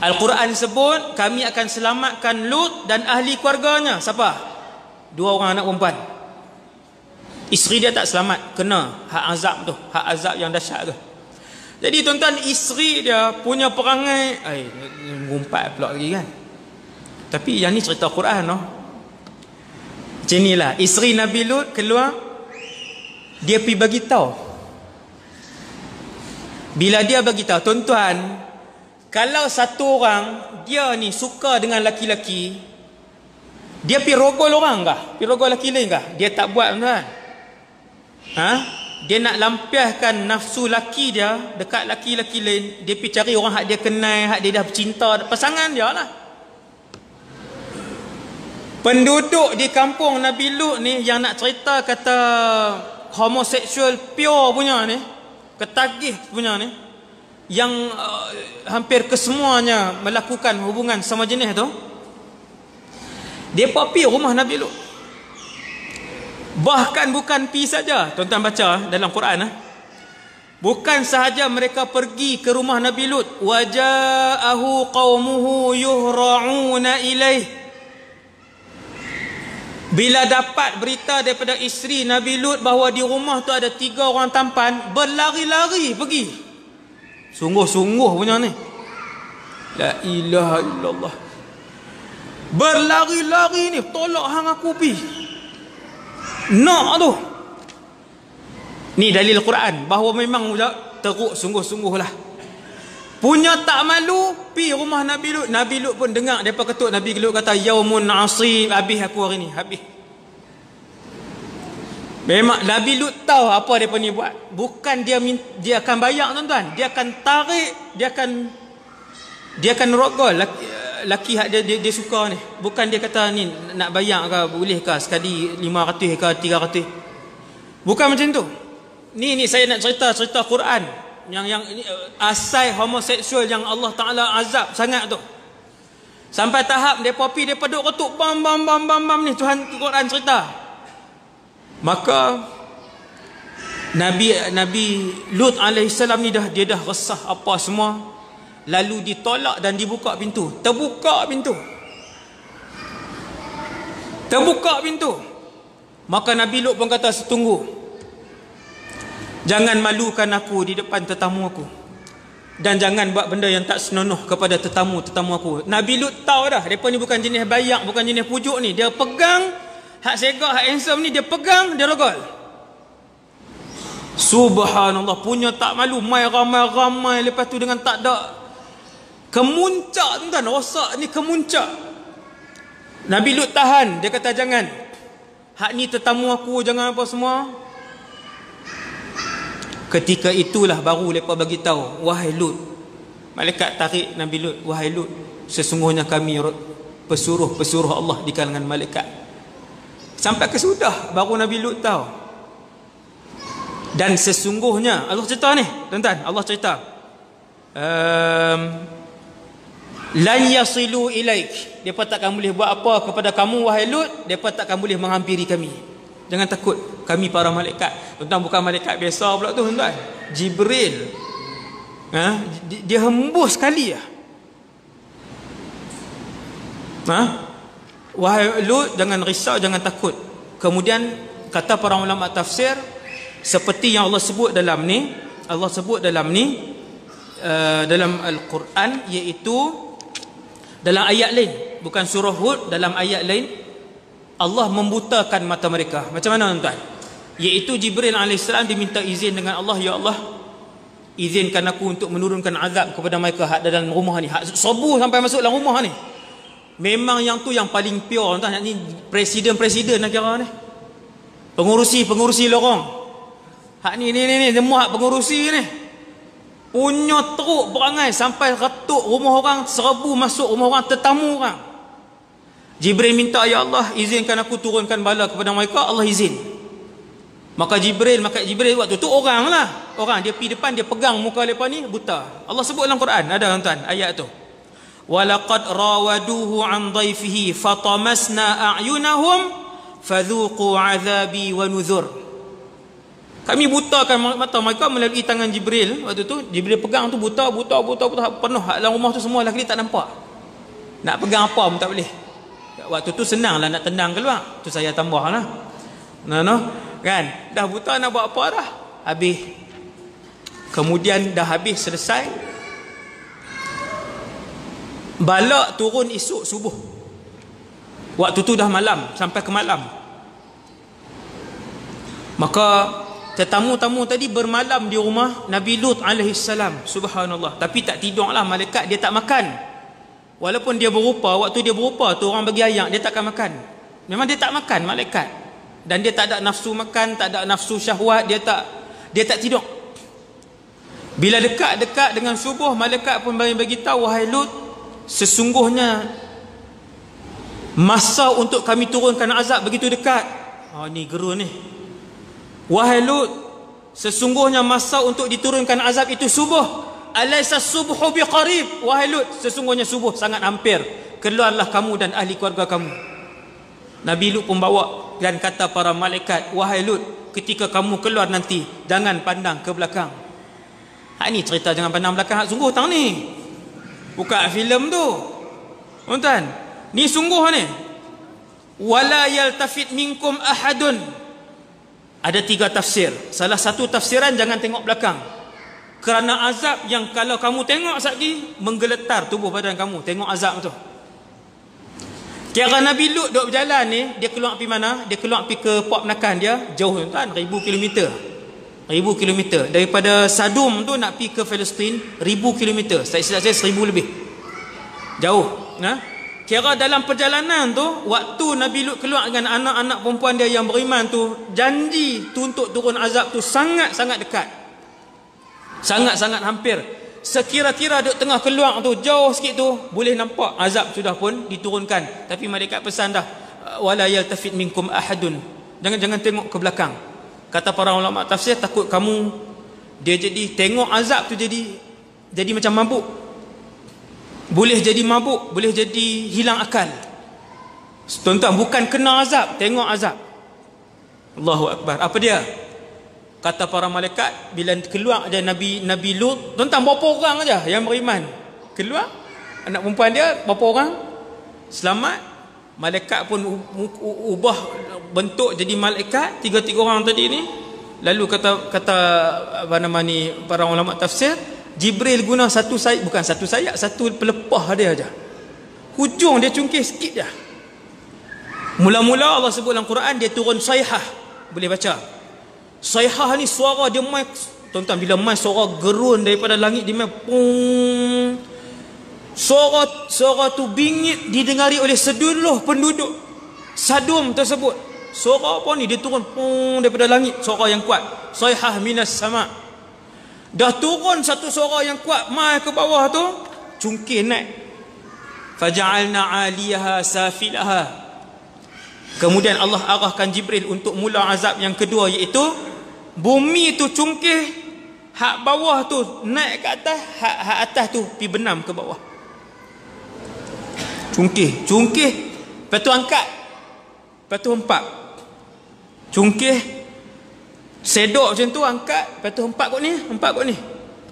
Al-Quran sebut kami akan selamatkan Lut dan ahli keluarganya. Siapa? 2 orang anak perempuan. Isteri dia tak selamat, kena hak azab tu, hak azab yang dahsyat tu. Jadi tuan-tuan, isteri dia punya perangai ngumpat pula lagi kan. Tapi yang ni cerita Quran Macam inilah, isteri Nabi Lut keluar, dia pergi bagi tahu. Bila dia bagi tahu, tuan-tuan, kalau satu orang dia ni suka dengan laki-laki, dia pergi rogol orang kah? Pergi rogol laki lain kah? Dia tak buat, tuan-tuan. Dia nak lampiaskan nafsu laki dia dekat laki-laki lain, dia pergi cari orang hak dia kenal, hak dia dah bercinta, pasangan dia lah. Penduduk di kampung Nabi Lut ni yang nak cerita kata homoseksual pure punya ni, ketagih punya ni, yang hampir kesemuanya melakukan hubungan sama jenis tu, dia pergi rumah Nabi Lut. Bahkan bukan pergi saja, tuan-tuan baca dalam Quran, bukan sahaja mereka pergi ke rumah Nabi Lut, waja'ahu qaumuhu yuhra'una ilaih. Bila dapat berita daripada isteri Nabi Lut bahawa di rumah tu ada 3 orang tampan, berlari-lari pergi. Sungguh-sungguh punya ni. La ilaha illallah. Berlari-lari ni, tolak hang aku pi. Nak tu. Ni dalil Quran bahawa memang teruk sungguh-sungguh lah. Punya tak malu, pi rumah Nabi Lut. Nabi Lut pun dengar depa ketuk. Nabi Lut kata yaumun asib, habis aku hari ni, habis. Memang Nabi Lut tahu apa depa ni buat. Bukan dia akan bayar, tuan-tuan. Dia akan tarik, dia akan rogol laki hak dia suka ni. Bukan dia kata ni nak bayar ke, boleh ke sekali 500 ke 300. Bukan macam tu. Ni saya nak cerita Quran. Yang ini asal homoseksual yang Allah Ta'ala azab sangat tu. Sampai tahap mereka pergi, mereka duk ketuk bam ni, Tuhan Quran cerita. Maka Nabi Lut alaihissalam ni dia dah resah apa semua. Lalu ditolak dan dibuka pintu. Terbuka pintu. Maka Nabi Lut pun kata, tunggu. Jangan malukan aku di depan tetamu aku. Dan jangan buat benda yang tak senonoh kepada tetamu-tetamu aku. Nabi Lut tahu dah, mereka ni bukan jenis bayak, bukan jenis pujuk ni. Dia pegang, hak segak, hak handsome ni, dia pegang, dia rogol. Subhanallah, punya tak malu. Mai ramai-ramai, lepas tu dengan tak ada kemuncak, tuan-tuan. Rosak ni kemuncak. Nabi Lut tahan, dia kata jangan. Hak ni tetamu aku, jangan apa semua. Ketika itulah baru mereka bagi tahu, wahai Lut. Malaikat tarik Nabi Lut, wahai Lut, sesungguhnya kami pesuruh Allah di kalangan malaikat. Sampai kesudah baru Nabi Lut tahu. Dan sesungguhnya Allah cerita ni, tuan-tuan, Allah cerita lan yasilu ilaik, depa takkan boleh buat apa kepada kamu wahai Lut, depa takkan boleh menghampiri kami. Jangan takut, kami para malaikat. Tuan-tuan, bukan malaikat biasa pula tu, tuan-tuan. Jibril. Dia hembus sekali lah. Wahai Lut, jangan risau, jangan takut. Kemudian kata para ulama tafsir, seperti yang Allah sebut dalam ni, dalam Al-Quran, iaitu dalam ayat lain, bukan surah Hud, dalam ayat lain Allah membutakan mata mereka. Macam mana, tuan-tuan? Iaitu Jibril AS diminta izin dengan Allah, ya Allah, izinkan aku untuk menurunkan azab kepada mereka dalam rumah ni, subuh sampai masuk dalam rumah ni. Memang yang tu yang paling pure, tuan. Ni presiden nak kira ni, pengurusi lorong. Hak ni semua hak pengurusi ni punya teruk perangai sampai retuk rumah orang, serbu masuk rumah orang, tetamu orang. Jibril minta, ya Allah, izinkan aku turunkan bala kepada mereka. Allah izin. Maka Jibril waktu tu orang dia pergi depan, dia pegang muka mereka ni, buta. Allah sebut dalam Quran, ada, tuan-tuan, ayat tu. Walaqad rawaduhu an dhaifihi fatamasna a'yunahum fadhuqu 'adzabi wa nuzur. Kami butakan mata mereka melalui tangan Jibril. Waktu tu Jibril pegang tu, buta penuh dalam rumah tu, semua lelaki tak nampak. Nak pegang apa pun tak boleh. Waktu tu senanglah nak tendang keluar. Tu saya tambahlah. Kan? Dah buta nak buat apa dah? Habis. Kemudian dah habis, selesai. Balak turun esok subuh. Waktu tu dah malam, sampai ke malam. Maka tetamu-tamu tadi bermalam di rumah Nabi Lut alaihissalam. Subhanallah. Tapi tak tidurlah malaikat, dia tak makan. Walaupun dia berupa, waktu dia berupa tu orang bagi ayak, dia takkan makan. Memang dia tak makan malaikat. Dan dia tak ada nafsu makan, tak ada nafsu syahwat, dia tak tidur. Bila dekat dengan subuh, malaikat pun bagi tahu, wahai Lut, sesungguhnya masa untuk kami turunkan azab begitu dekat. Ni gerun ni. Wahai Lut, sesungguhnya masa untuk diturunkan azab itu subuh. Alaysa subhu biqarib. Wahai Lut, sesungguhnya subuh sangat hampir. Keluarlah kamu dan ahli keluarga kamu. Nabi Lut pun bawa dan kata para malaikat, wahai Lut, ketika kamu keluar nanti, jangan pandang ke belakang. Ni cerita jangan pandang belakang, sungguh tang ni. Bukan filem tu, tuan. Ni sungguh ni. Wala yaltafit minkum ahadun. Ada 3 tafsir. Salah satu tafsiran, jangan tengok belakang. Kerana azab yang kalau kamu tengok sekali, menggeletar tubuh badan kamu. Tengok azab tu. Kira Nabi Lut duduk berjalan ni, dia keluar pergi mana? Dia keluar pergi ke port penakan dia. Jauh, tuan, 1000 kilometer. 1000 kilometer. Daripada Sadum tu nak pergi ke Palestin, 1000 kilometer. Saya 1000 lebih. Jauh. Kira dalam perjalanan tu, waktu Nabi Lut keluar dengan anak-anak perempuan dia yang beriman tu, janji tu untuk turun azab tu sangat-sangat dekat. Sangat-sangat hampir. Sekira-kira duk tengah keluar tu, jauh sikit tu, boleh nampak azab sudah pun diturunkan. Tapi malaikat pesan dah, wala yaltafit minkum ahadun. Jangan tengok ke belakang. Kata para ulama tafsir, takut kamu dia jadi tengok azab tu jadi macam mabuk. Boleh jadi mabuk, boleh jadi hilang akal. Tuan-tuan, bukan kena azab, tengok azab. Allahu Akbar. Apa dia? Kata para malaikat, bila keluar dia Nabi Lut, tuan-tuan, berapa orang aja yang beriman keluar, anak perempuan dia berapa orang selamat. Malaikat pun ubah bentuk jadi malaikat, 3 orang tadi ni. Lalu kata apa nama ni para ulama tafsir, Jibril guna satu sayap, bukan satu sayap, satu pelepah dia aja. Hujung dia cungkih sikit je. Mula-mula Allah sebut dalam Quran, dia turun sayhah. Boleh baca. Sayhah ni suara dia mai, tuan-tuan, bila mai suara gerun daripada langit, dia mai pung. Suara tu bingit didengari oleh seluruh penduduk Sadum tersebut. Suara apa ni? Dia turun pung daripada langit, suara yang kuat. Sayhah minas sama'. Dah turun satu suara yang kuat, mai ke bawah tu, cungkih naik. Faja'alna 'aliyaha safilaha. Kemudian Allah arahkan Jibril untuk mula azab yang kedua, iaitu Bumi tu cungkih, hak bawah tu naik ke atas, hak atas tu pi benam ke bawah. Cungkih, lepas tu angkat, lepas tu hempak. Cungkih, sedok macam tu, angkat, lepas tu hempak kot ni.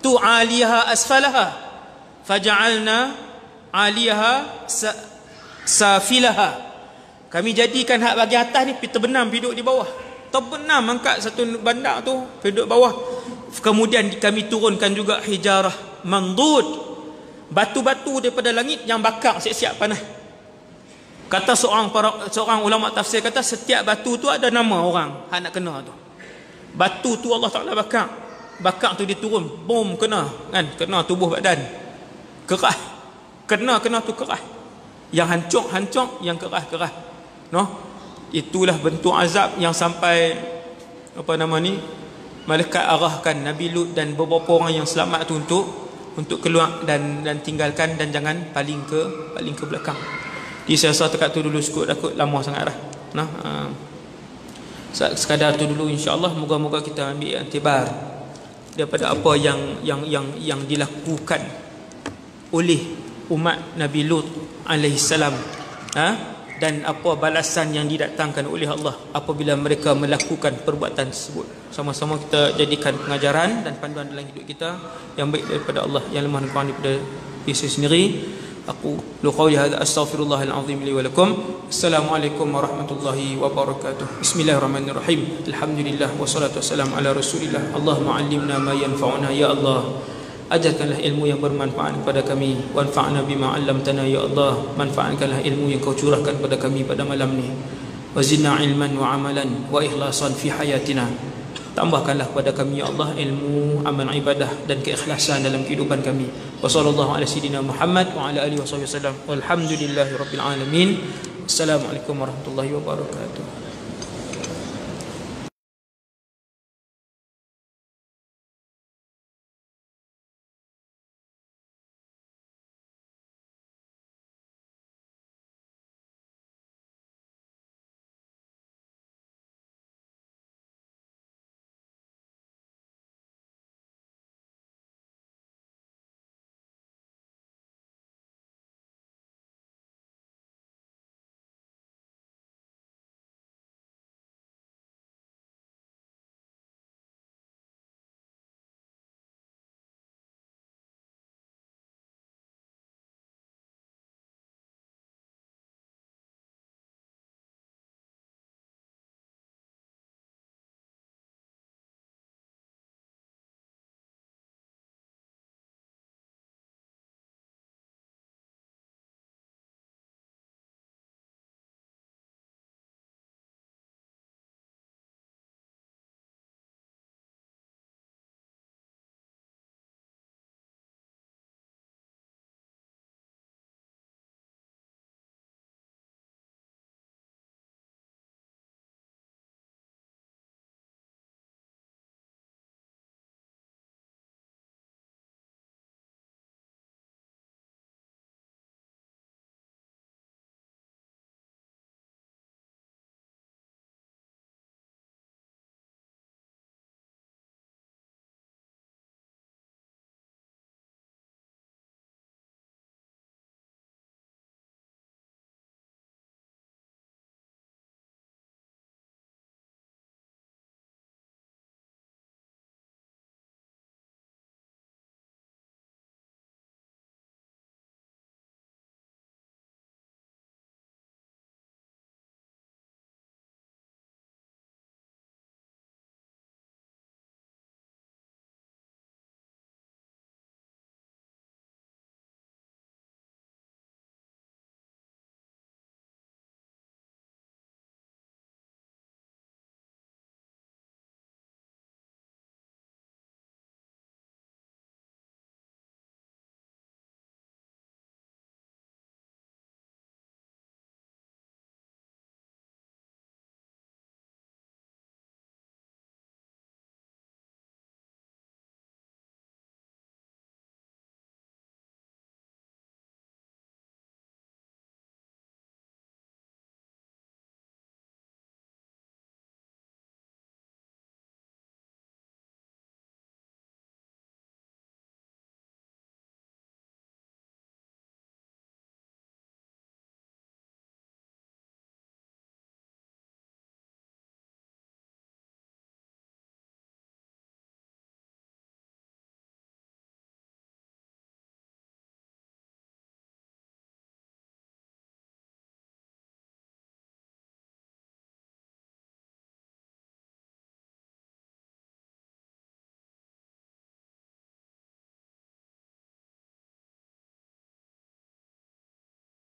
Tu aliha asfalaha, faja'alna aliha safilaha. Kami jadikan hak bahagian atas ni terbenam, duduk di bawah. Terbenam, angkat satu bandar tu, duduk bawah. Kemudian kami turunkan juga hijarah mandud, batu-batu daripada langit yang bakar siap-siap panas. Kata seorang ulama tafsir, kata setiap batu tu ada nama orang hak nak kena tu. Batu tu Allah Ta'ala bakar tu dia turun, bom, kena tubuh badan, kerah, kena tu kerah, yang hancur, yang kerah, itulah bentuk azab yang sampai malaikat arahkan Nabi Lut dan beberapa orang yang selamat tu untuk keluar dan tinggalkan, dan jangan paling ke belakang. Jadi saya rasa dekat tu dulu cukup, takut lama sangat dah. Sekadar tu dulu, insya-Allah. Moga-moga kita ambil iktibar daripada apa yang dilakukan oleh umat Nabi Lut alaihi salam, dan apa balasan yang didatangkan oleh Allah apabila mereka melakukan perbuatan tersebut. Sama-sama kita jadikan pengajaran dan panduan dalam hidup kita yang baik daripada Allah, yang lemah dan kurang daripada diri sendiri. Aku qawli hadza astaghfirullahal azim li wa lakum. Assalamualaikum warahmatullahi wabarakatuh. Bismillahirrahmanirrahim. Alhamdulillah wassalatu wassalamu ala Rasulillah. Allahumma 'allimna ma yanfa'una ya Allah. Ajarkanlah ilmu yang bermanfaat kepada kami. Wanfa'na bima 'allamtana ya Allah. Manfaatkanlah ilmu yang kau curahkan kepada kami pada malam ni. Wazidna ilman wa amalan wa ikhlasan fi hayatina. Tambahkanlah kepada kami ya Allah ilmu, amal ibadah dan keikhlasan dalam kehidupan kami. Wa sallallahu ala sayidina Muhammad wa ala alihi wasallam. Walhamdulillahirabbil alamin. Assalamualaikum warahmatullahi wabarakatuh.